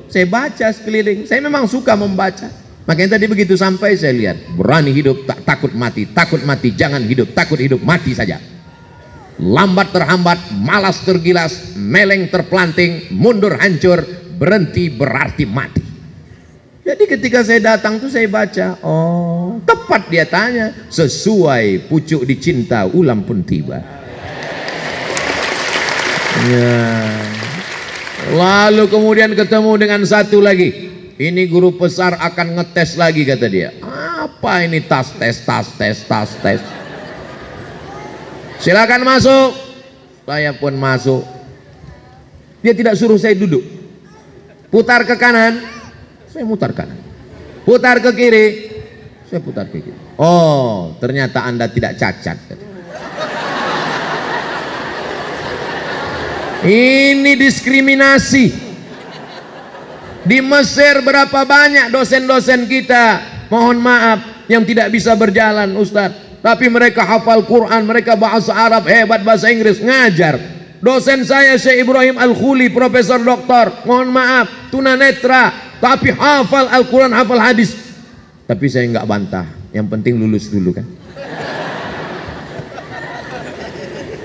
saya baca sekeliling. Saya memang suka membaca. Makanya tadi begitu sampai saya lihat, berani hidup tak takut mati, jangan hidup, takut hidup, mati saja. Lambat terhambat, malas tergilas, meleng terpelanting, mundur hancur, berhenti berarti mati. Jadi ketika saya datang tuh saya baca, oh tepat dia tanya, sesuai pucuk dicinta ulam pun tiba. Ya. Lalu kemudian ketemu dengan satu lagi, ini guru besar akan ngetes lagi kata dia. Apa ini tas tes. Silakan masuk. Saya pun masuk. Dia tidak suruh saya duduk. Putar ke kanan, saya mutar kanan. Putar ke kiri, saya putar ke kiri. Oh, ternyata Anda tidak cacat. Ini diskriminasi. Di Mesir berapa banyak dosen-dosen kita, mohon maaf, yang tidak bisa berjalan Ustadz. Tapi mereka hafal Quran, mereka bahasa Arab, hebat bahasa Inggris, ngajar. Dosen saya Syekh Ibrahim Al-Khuli, Profesor Doktor, mohon maaf, tunanetra, tapi hafal Al-Quran, hafal hadis. Tapi saya nggak bantah, yang penting lulus dulu kan.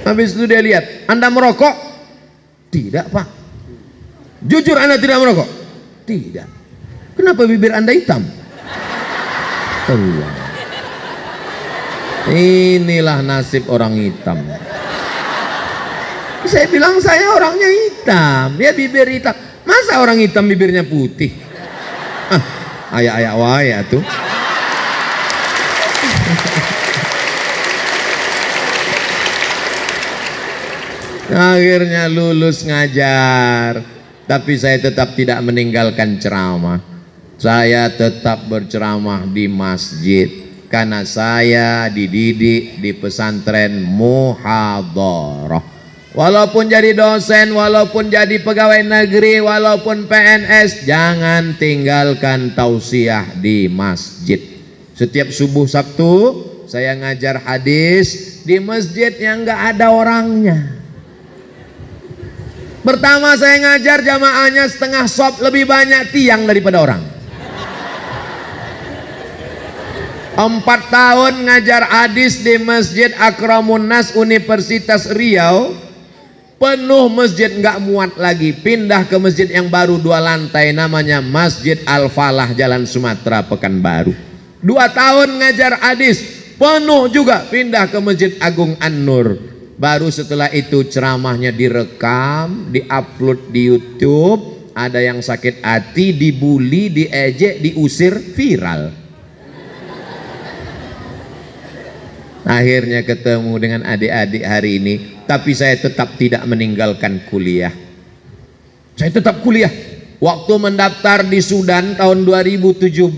Habis itu dia lihat, Anda merokok? Tidak Pak. Jujur Anda tidak merokok? Tidak. Kenapa bibir Anda hitam? Allah. Inilah nasib orang hitam. Saya bilang saya orangnya hitam, dia bibir hitam. Masa orang hitam bibirnya putih? Ayak-ayak wae tuh. Akhirnya lulus ngajar, tapi saya tetap tidak meninggalkan ceramah. Saya tetap berceramah di masjid. Karena saya dididik di pesantren muhadharah. Walaupun jadi dosen, walaupun jadi pegawai negeri, walaupun PNS, jangan tinggalkan tausiah di masjid. Setiap subuh Sabtu saya ngajar hadis di masjid yang nggak ada orangnya. Pertama saya ngajar jamaahnya setengah sop, lebih banyak tiang daripada orang. 4 tahun ngajar hadis di Masjid Akramun Nas Universitas Riau, penuh masjid nggak muat lagi, pindah ke masjid yang baru 2 lantai namanya Masjid Al-Falah Jalan Sumatera Pekanbaru. 2 tahun ngajar hadis penuh juga, pindah ke Masjid Agung An-Nur. Baru setelah itu ceramahnya direkam, diupload di YouTube. Ada yang sakit hati, dibully, diejek, diusir, viral. Akhirnya ketemu dengan adik-adik hari ini, tapi saya tetap tidak meninggalkan kuliah. Saya tetap kuliah. Waktu mendaftar di Sudan tahun 2017,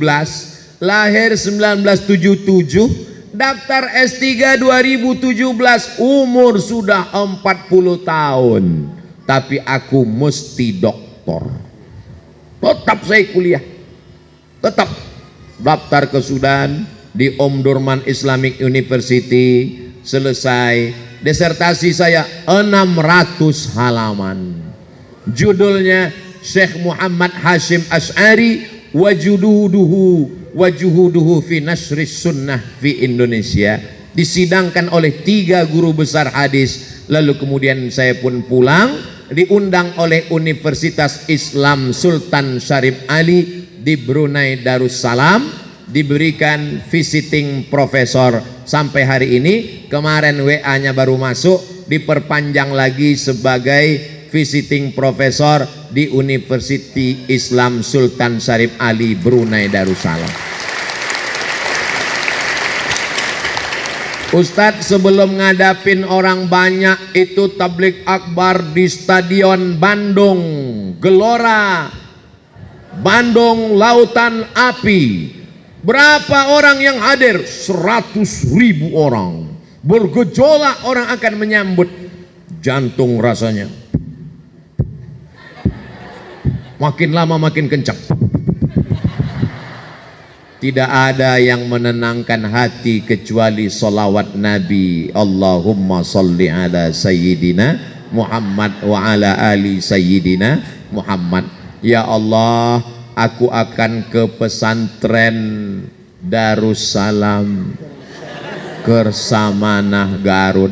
lahir 1977, daftar S3 2017, umur sudah 40 tahun. Tapi aku mesti doktor. Tetap saya kuliah. Tetap daftar ke Sudan di Omdurman Islamic University, selesai. Disertasi saya 600 halaman. Judulnya Syekh Muhammad Hashim Asy'ari wajuhuduhu fi nasris sunnah fi Indonesia. Disidangkan oleh 3 guru besar hadis. Lalu kemudian saya pun pulang, diundang oleh Universitas Islam Sultan Syarif Ali di Brunei Darussalam, diberikan visiting profesor sampai hari ini. Kemarin WA-nya baru masuk, diperpanjang lagi sebagai visiting profesor di University Islam Sultan Syarif Ali Brunei Darussalam. Ustadz, sebelum ngadapin orang banyak itu tablik akbar di Stadion Bandung Gelora Bandung Lautan Api. Berapa orang yang hadir? 100.000 orang. Bergejolak orang akan menyambut. Jantung rasanya makin lama makin kencang. Tidak ada yang menenangkan hati kecuali salawat Nabi. Allahumma salli ala Sayyidina Muhammad wa ala ali Sayyidina Muhammad. Ya Allah, aku akan ke pesantren Darussalam Kersamanah Garut.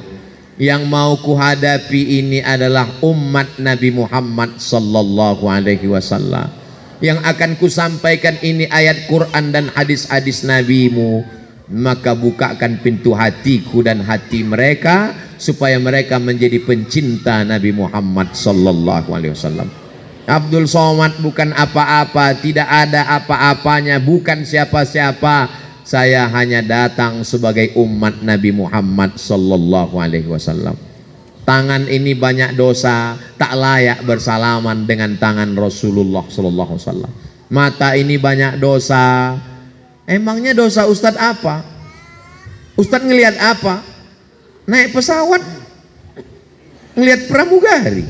Yang mau kuhadapi ini adalah umat Nabi Muhammad sallallahu alaihi wasallam. Yang akan kusampaikan ini ayat Quran dan hadis-hadis Nabimu. Maka bukakan pintu hatiku dan hati mereka supaya mereka menjadi pencinta Nabi Muhammad sallallahu alaihi wasallam. Abdul Somad bukan apa-apa, tidak ada apa-apanya, bukan siapa-siapa. Saya hanya datang sebagai umat Nabi Muhammad sallallahu alaihi wasallam. Tangan ini banyak dosa, tak layak bersalaman dengan tangan Rasulullah sallallahu alaihi wasallam. Mata ini banyak dosa. Emangnya dosa Ustadz apa? Ustadz ngelihat apa? Naik pesawat, ngelihat pramugari.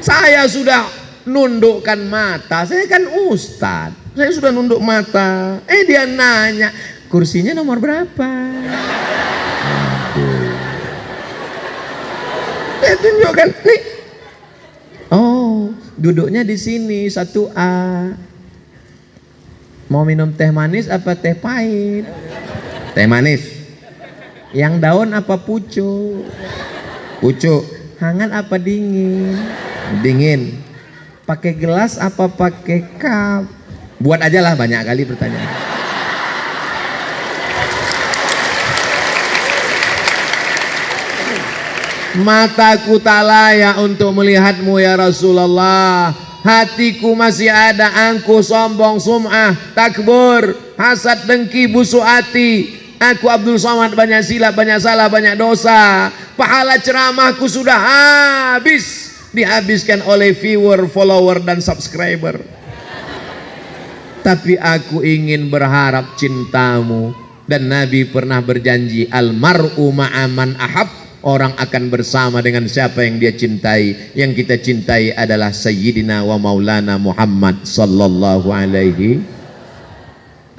Saya sudah nundukkan mata, saya kan Ustadz. Saya sudah nunduk mata. Dia nanya, kursinya nomor berapa? Saya tunjukkan nih. Oh, duduknya di sini 1A. Mau minum teh manis apa teh pahit? Teh manis. Yang daun apa pucuk? Pucuk. Hangat apa dingin? Dingin. Pakai gelas apa pakai cup? Buat aja lah, banyak kali pertanyaan. Mataku tak layak untuk melihatmu ya Rasulullah. Hatiku masih ada angkuh, sombong, sum'ah, takbur, hasad, dengki, busuk hati. Aku Abdul Somad banyak silap, banyak salah, banyak dosa. Pahala ceramahku sudah habis, dihabiskan oleh viewer, follower, dan subscriber. Tapi aku ingin berharap cintamu. Dan Nabi pernah berjanji, almar'u ma'aman ahab. Orang akan bersama dengan siapa yang dia cintai. Yang kita cintai adalah Sayyidina wa Maulana Muhammad sallallahu alaihi.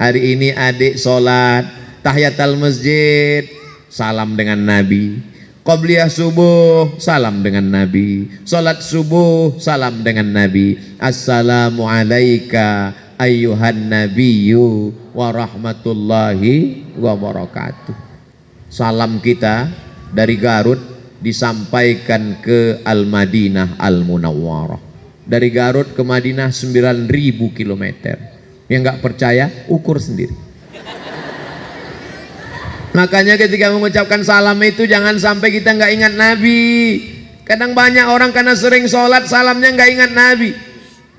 Hari ini adik sholat tahiyatul masjid, salam dengan Nabi. Qobliyah subuh, salam dengan Nabi. Sholat subuh, salam dengan Nabi. Assalamu alayka ayyuhan nabiyyu wa rahmatullahi wa barakatuh. Salam kita dari Garut disampaikan ke Al-Madinah Al-Munawwarah. Dari Garut ke Madinah 9.000 km. Yang nggak percaya ukur sendiri. Makanya ketika mengucapkan salam itu jangan sampai kita nggak ingat Nabi. Kadang banyak orang karena sering sholat salamnya nggak ingat Nabi.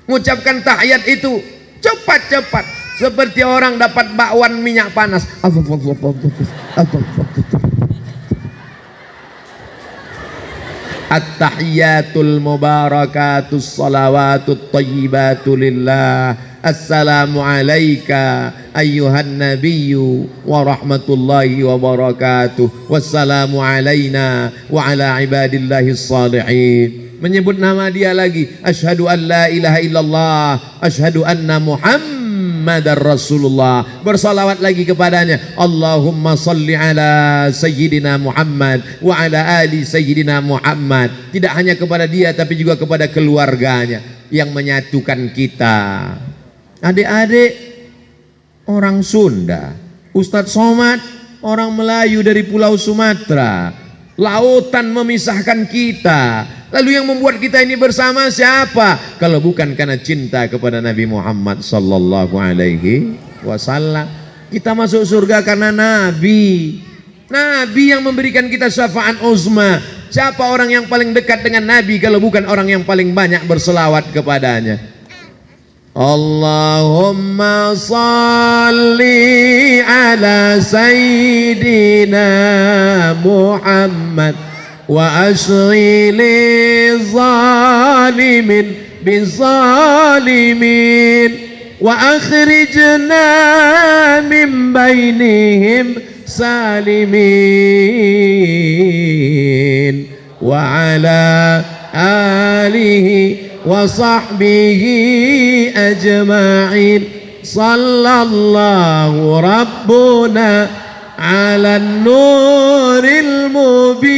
Mengucapkan tahiyat itu cepat-cepat seperti orang dapat bakwan minyak panas. At-tahiyatul mubarakatus salawatut tayyibatu lillah. Assalamu alayka ayyuhan nabiyyu wa rahmatullahi wa barakatuh. Wassalamu alayna wa ala ibadillahis salihin. Menyebut nama dia lagi. Asyhadu an la ilaha illallah, asyhadu anna Muhammadar Rasulullah. Bersalawat lagi kepadanya. Allahumma salli ala Sayyidina Muhammad wa ala ali Sayyidina Muhammad. Tidak hanya kepada dia tapi juga kepada keluarganya yang menyatukan kita. Adik-adik orang Sunda, Ustadz Somad orang Melayu dari Pulau Sumatera. Lautan memisahkan kita. Lalu yang membuat kita ini bersama siapa? Kalau bukan karena cinta kepada Nabi Muhammad sallallahu alaihi wasallam. Kita masuk surga karena Nabi. Nabi yang memberikan kita syafaat uzma. Siapa orang yang paling dekat dengan Nabi kalau bukan orang yang paling banyak berselawat kepadanya? Allahumma salli ala sayyidina Muhammad wa ashghili zalimin bizalimin wa akhrijna min bainihim salimin wa ala alihi wa sahbihi ajma'in. Sallallahu rabbuna ala nuril mubin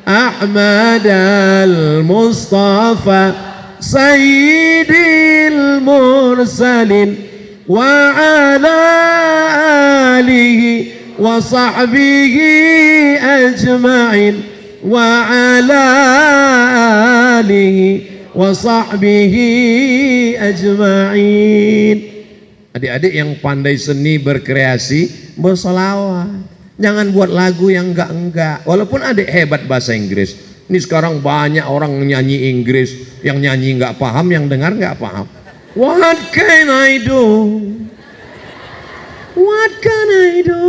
Ahmad al-Mustafa sayyidil mursalin wa ala alihi wa sahbihi ajma'in wa ala alihi wa sahbihi ajma'in. Adik-adik yang pandai seni berkreasi, bersolawat. Jangan buat lagu yang enggak-enggak. Walaupun adik hebat bahasa Inggris. Ini sekarang banyak orang nyanyi Inggris, yang nyanyi enggak paham, yang dengar enggak paham. What can I do? What can I do?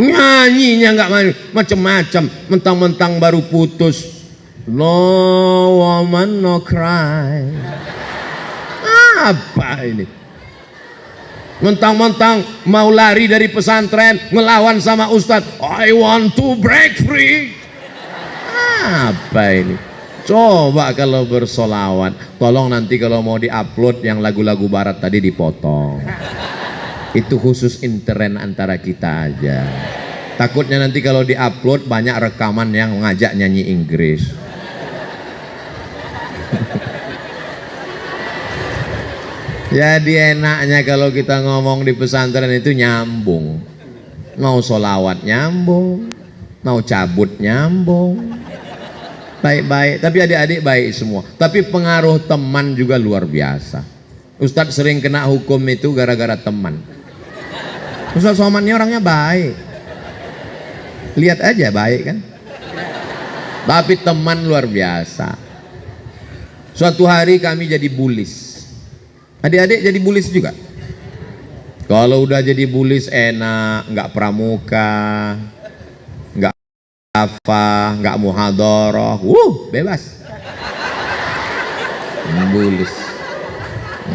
Nyanyinya enggak macam-macam, mentang-mentang baru putus. No woman no cry. Apa ini? Mentang-mentang mau lari dari pesantren, ngelawan sama ustadz, I want to break free. Apa ini? Coba kalau bersolawat, tolong nanti kalau mau diupload yang lagu-lagu barat tadi dipotong. Itu khusus intern antara kita aja. Takutnya nanti kalau diupload banyak rekaman yang ngajak nyanyi Inggris. Jadi enaknya kalau kita ngomong di pesantren itu nyambung. Mau solawat nyambung, mau cabut nyambung. Baik-baik, tapi adik-adik baik semua. Tapi pengaruh teman juga luar biasa. Ustadz sering kena hukum itu gara-gara teman. Ustadz Somad ini orangnya baik, lihat aja baik kan, tapi teman luar biasa. Suatu hari kami jadi bulis. Adik-adik jadi bulis juga. Kalau udah jadi bulis enak, nggak pramuka, nggak hafal, nggak muhadharah, bebas. Bulis.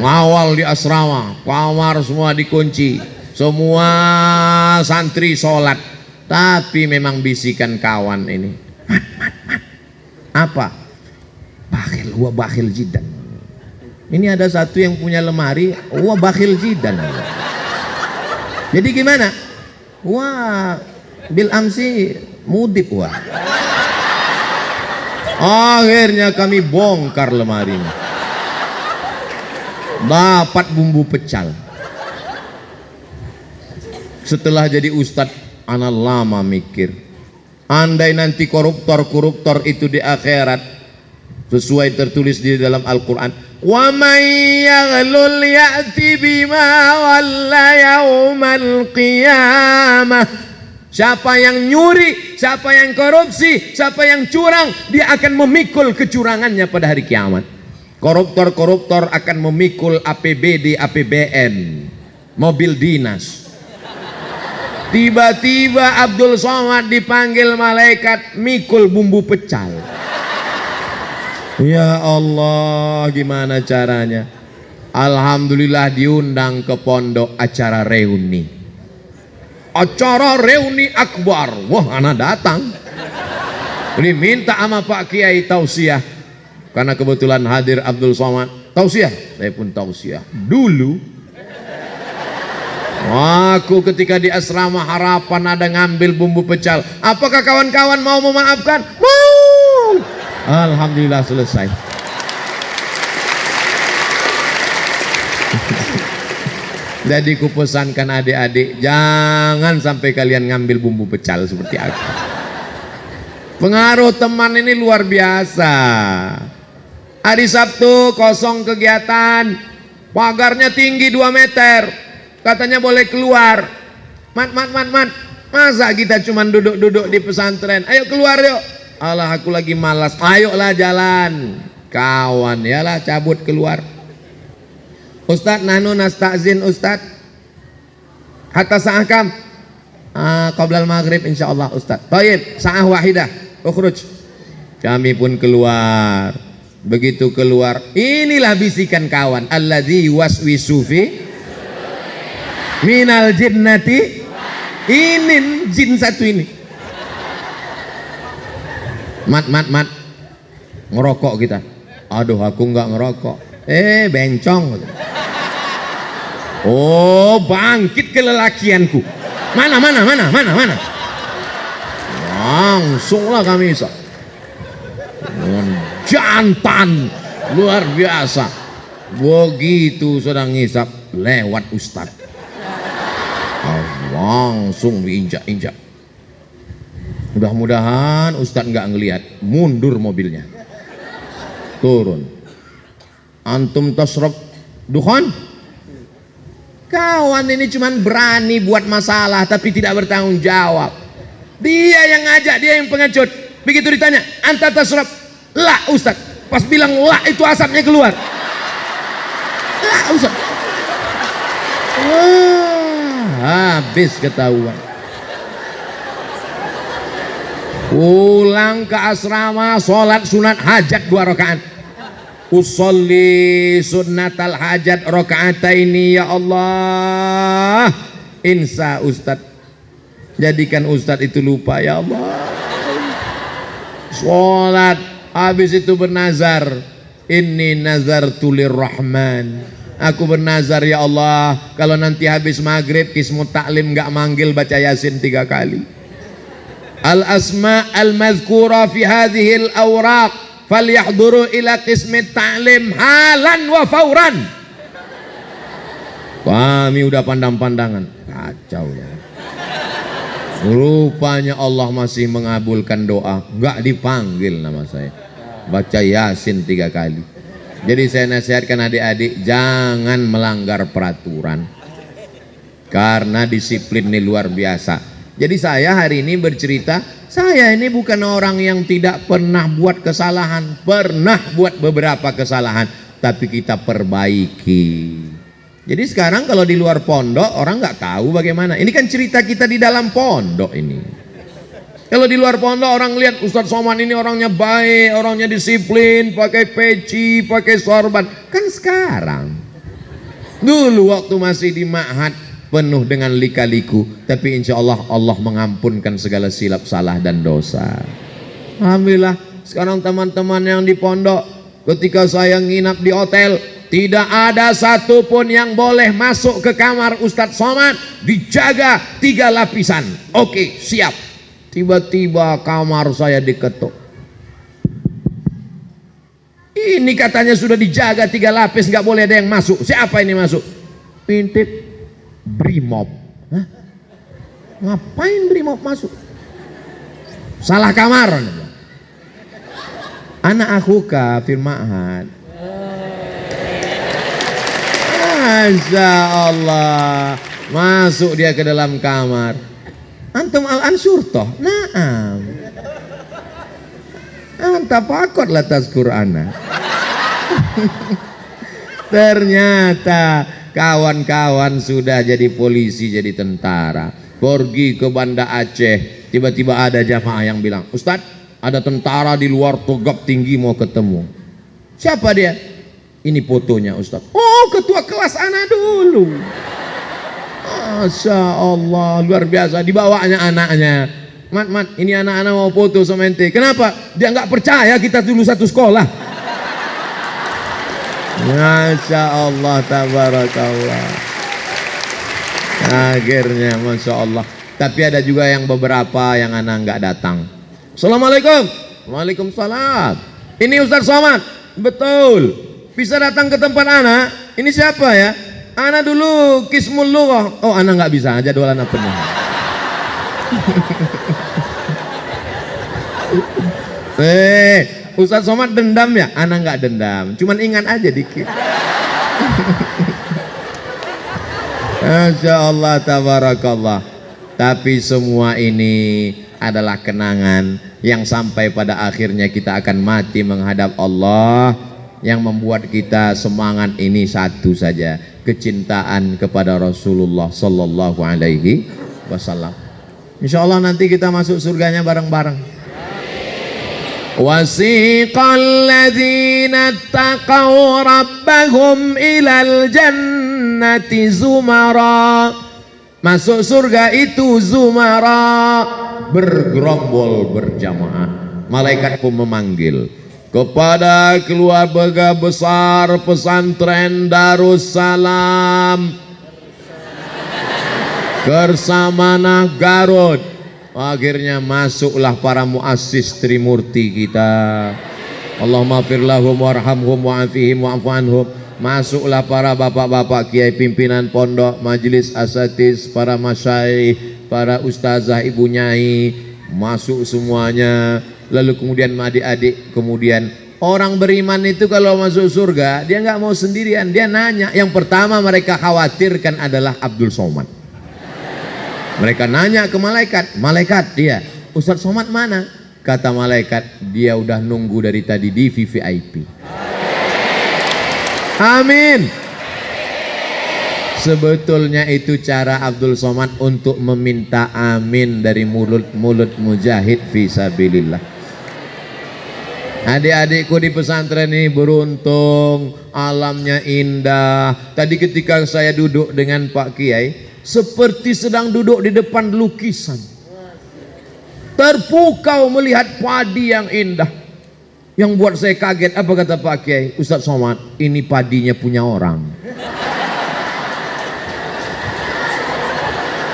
Ngawal di asrama, kamar semua dikunci. Semua santri sholat, tapi memang bisikan kawan ini, mat. Apa? Bakhil, wah bakhil jidan. Ini ada satu yang punya lemari, wah bakhil jidan. Jadi gimana? Wah, bil amsi mudib wah. Akhirnya kami bongkar lemarinya. Dapat bumbu pecal. Setelah jadi ustadz, anak lama mikir, andai nanti koruptor itu di akhirat, sesuai tertulis di dalam Al-Quran, wa may yaghlul ya'ti bima walla yaumal qiyamah. Siapa yang nyuri, siapa yang korupsi, siapa yang curang, dia akan memikul kecurangannya pada hari kiamat. Koruptor akan memikul APBD, APBN, mobil dinas. Tiba-tiba Abdul Somad dipanggil malaikat mikul bumbu pecal. Ya Allah, gimana caranya? Alhamdulillah diundang ke pondok acara reuni. Acara reuni akbar. Wah, anak datang. Ini minta sama Pak Kiai tausiah. Karena kebetulan hadir Abdul Somad. Tausiah, saya pun tausiah. Dulu aku ketika di asrama Harapan ada ngambil bumbu pecal. Apakah kawan-kawan mau memaafkan? Mau. Alhamdulillah selesai. Jadi kupesankan adik-adik, jangan sampai kalian ngambil bumbu pecal seperti aku. Pengaruh teman ini luar biasa. Hari Sabtu kosong kegiatan, pagarnya tinggi 2 meter. Katanya boleh keluar. Mat. Masa kita cuma duduk-duduk di pesantren? Ayo keluar yuk. Alah aku lagi malas. Ayolah jalan. kawan, yalah cabut keluar. Ustadz nahnu nasta'zin Ustadz hatta sa'akam qablal maghrib insyaallah Ustadz. Baik, sa'ah wahidah ukhruj. Kami pun keluar. Begitu keluar, inilah bisikan kawan, alladzi waswisu fi minal jinnati. Ini jin satu ini. Mat ngerokok kita. Aduh, aku nggak ngerokok. Bencong. Oh, bangkit kelelakianku. Mana. Langsunglah kami jantan luar biasa. Begitu sedang ngisap, lewat Ustadz. Langsung diinjak-injak. Mudah-mudahan Ustadz nggak ngelihat, mundur mobilnya, turun. Antum tasrab dukhan. Kawan ini cuman berani buat masalah tapi tidak bertanggung jawab. Dia yang ngajak, dia yang pengecut. Begitu ditanya, anta tasrab? La Ustadz. Pas bilang la itu asapnya keluar. La Ustadz. Habis ketahuan. Pulang ke asrama, sholat sunat hajat 2 rakaat. Usolli sunnatal hajat rakaataini ya Allah. Insa Ustadz, jadikan Ustadz itu lupa ya Allah. Sholat, habis itu bernazar, inni nazartu lirrahman. Aku bernazar ya Allah, kalau nanti habis maghrib Kismu Taklim nggak manggil baca Yasin 3 kali. Al asma al mazkura fi hadhihi al awraq falyahduru ila Qismi Taklim halan wa fauran. Kami udah pandang-pandangan, kacau ya. Rupanya Allah masih mengabulkan doa, nggak dipanggil nama saya. Baca Yasin 3 kali. Jadi saya nasihatkan adik-adik jangan melanggar peraturan, karena disiplin ini luar biasa. Jadi saya hari ini bercerita, saya ini bukan orang yang tidak pernah buat kesalahan, pernah buat beberapa kesalahan, tapi kita perbaiki. Jadi sekarang kalau di luar pondok orang nggak tahu bagaimana. Ini kan cerita kita di dalam pondok ini. Kalau di luar pondok orang lihat Ustadz Somad ini orangnya baik, orangnya disiplin, pakai peci, pakai sorban. Kan sekarang. Dulu waktu masih di ma'had penuh dengan lika-liku, tapi insya Allah Allah mengampunkan segala silap salah dan dosa. Alhamdulillah. Sekarang teman-teman yang di pondok, ketika saya nginap di hotel, tidak ada satupun yang boleh masuk ke kamar Ustadz Somad, dijaga 3 lapisan. Oke, siap. Tiba-tiba kamar saya diketuk. Ini katanya sudah dijaga 3 lapis, nggak boleh ada yang masuk. Siapa ini masuk? Pintip Brimob. Hah? Ngapain Brimob masuk? Salah kamar. Anak akhuka fil ma'had. Masya Allah. Masuk dia ke dalam kamar. Antum al-ansur toh? Naam. Anta pakot latas Qur'ana. Ternyata kawan-kawan sudah jadi polisi, jadi tentara. Pergi ke Banda Aceh, tiba-tiba ada jamaah yang bilang, Ustadz, ada tentara di luar Togab Tinggi mau ketemu. Siapa dia? Ini fotonya Ustadz. Oh, ketua kelas anak dulu. Masya Allah, luar biasa. Dibawanya anaknya. Mat, ini anak-anak mau foto sama ente. Kenapa? Dia nggak percaya kita dulu satu sekolah. Masya Allah, tabarakallah. Akhirnya, Masya Allah. Tapi ada juga yang beberapa yang anak nggak datang. Assalamualaikum. Waalaikumsalam. Ini Ustadz Somad. Betul. Bisa datang ke tempat anak. Ini siapa ya? Anak dulu Qismul Lughah. Oh, anak nggak bisa, jadwal anak penuh. Ustadz Somad dendam ya? Anak nggak dendam, cuman ingat aja dikit. Masya Allah, tabarakallah. Tapi semua ini adalah kenangan yang sampai pada akhirnya kita akan mati menghadap Allah. Yang membuat kita semangat ini satu saja, kecintaan kepada Rasulullah sallallahu alaihi wasallam. Insyaallah nanti kita masuk surganya bareng-bareng. Wasiqal ladzina taqaw rabbahum ilal jannati zumara. Masuk surga itu zumara, bergerombol berjamaah. Malaikat pun memanggil kepada keluarga besar pesantren Darussalam Kersamana Garut. Akhirnya masuklah para muassis Trimurti kita. Allahumma fir lahum warhamhum wa'afihim wa'fu anhum. Masuklah para bapak-bapak kiai pimpinan pondok, majelis asatiz, para masyayikh, para ustazah, ibu nyai, masuk semuanya. Lalu kemudian adik-adik, kemudian orang beriman itu kalau masuk surga dia nggak mau sendirian, dia nanya. Yang pertama mereka khawatirkan adalah Abdul Somad. Mereka nanya ke malaikat, malaikat dia, Ustadz Somad mana? Kata malaikat, dia udah nunggu dari tadi di VVIP. Amin. Sebetulnya itu cara Abdul Somad untuk meminta amin dari mulut-mulut mujahid fisabilillah. Adik-adikku di pesantren ini beruntung, alamnya indah. Tadi ketika saya duduk dengan Pak Kiai, seperti sedang duduk di depan lukisan. Terpukau melihat padi yang indah. Yang buat saya kaget, apa kata Pak Kiai? Ustadz Somad, ini padinya punya orang.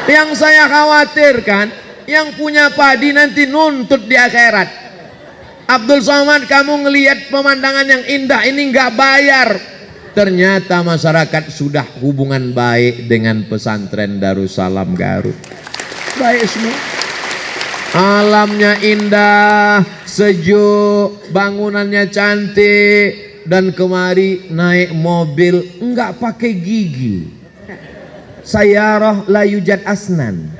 Yang saya khawatirkan, yang punya padi nanti nuntut di akhirat. Abdul Somad, kamu ngelihat pemandangan yang indah ini nggak bayar. Ternyata masyarakat sudah hubungan baik dengan pesantren Darussalam Garut. Baik semua. Alamnya indah, sejuk, bangunannya cantik, dan kemari naik mobil enggak pakai gigi. Sayyarah la yujad asnan.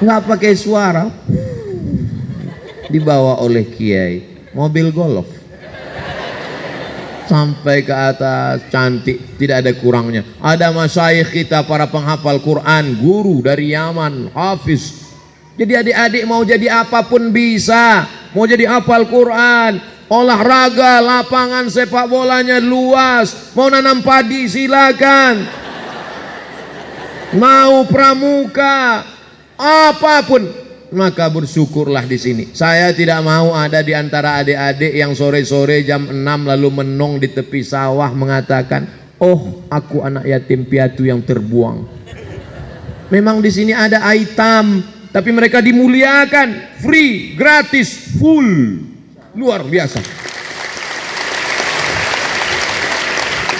Enggak pakai suara. Dibawa oleh kiai, mobil golf. Sampai ke atas, cantik, tidak ada kurangnya. Ada masyayikh kita, para penghafal Quran, guru dari Yaman, hafiz. Jadi adik-adik mau jadi apapun bisa. Mau jadi hafal Quran, olahraga, lapangan sepak bolanya luas. Mau nanam padi silakan. Mau pramuka, apapun, maka bersyukurlah di sini. Saya tidak mau ada di antara adik-adik yang sore-sore jam 6 lalu menong di tepi sawah mengatakan, "Oh, aku anak yatim piatu yang terbuang." Memang di sini ada aitam, tapi mereka dimuliakan, free, gratis, full, luar biasa.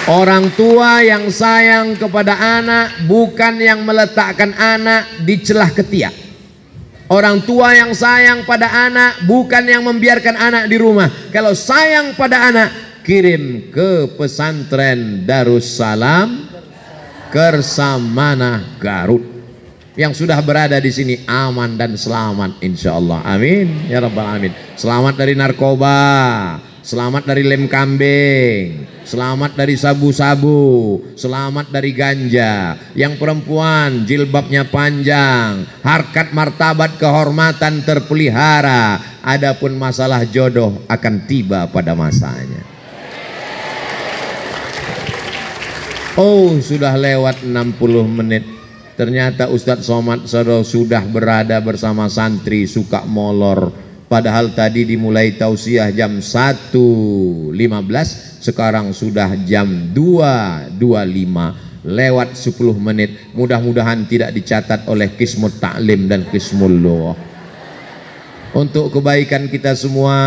Orang tua yang sayang kepada anak bukan yang meletakkan anak di celah ketiak. Orang tua yang sayang pada anak bukan yang membiarkan anak di rumah. Kalau sayang pada anak, kirim ke pesantren Darussalam Kersamana Garut. Yang sudah berada di sini aman dan selamat insyaallah. Amin ya rabbal alamin. Selamat dari narkoba, selamat dari lem kambing, selamat dari sabu-sabu, selamat dari ganja. Yang perempuan jilbabnya panjang, harkat martabat kehormatan terpelihara. Adapun masalah jodoh akan tiba pada masanya. Oh, sudah lewat 60 menit. Ternyata Ustadz Somad sudah berada bersama santri suka molor. Padahal tadi dimulai tausiah jam 1.15, sekarang sudah jam 2.25, lewat 10 menit. Mudah-mudahan tidak dicatat oleh Qismut Ta'lim dan Qismul Lughah. Untuk kebaikan kita semua,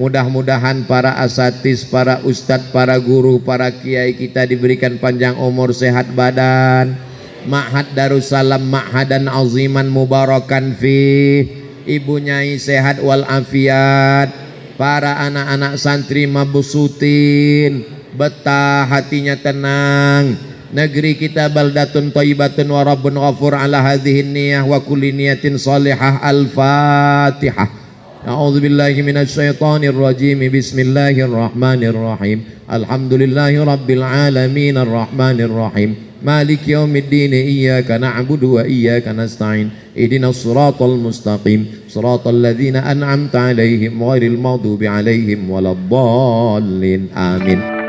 mudah-mudahan para asatiz, para ustadz, para guru, para kiai kita diberikan panjang umur, sehat badan. Ma'had Darussalam ma'hadan aziman mubarakan fi. Ibu nyai sehat walafiat. Para anak-anak santri mabusutin, betah hatinya tenang. Negeri kita baldatun thayyibatun wa rabbun ghafur ala hadhihi niyah wa kulli niyatin salihah. Al-Fatihah. A'udzu billahi minasy syaithanir rajim. Bismillahirrahmanirrahim. Alhamdulillahi rabbil alamin arrahmanir rahim. Maliki yaumiddin. Iyyaka na'budu wa iyyaka nasta'in. Ihdinas siratal mustaqim. Siratal ladzina an'amta 'alaihim ghairil maghdubi 'alaihim waladdallin. Amin.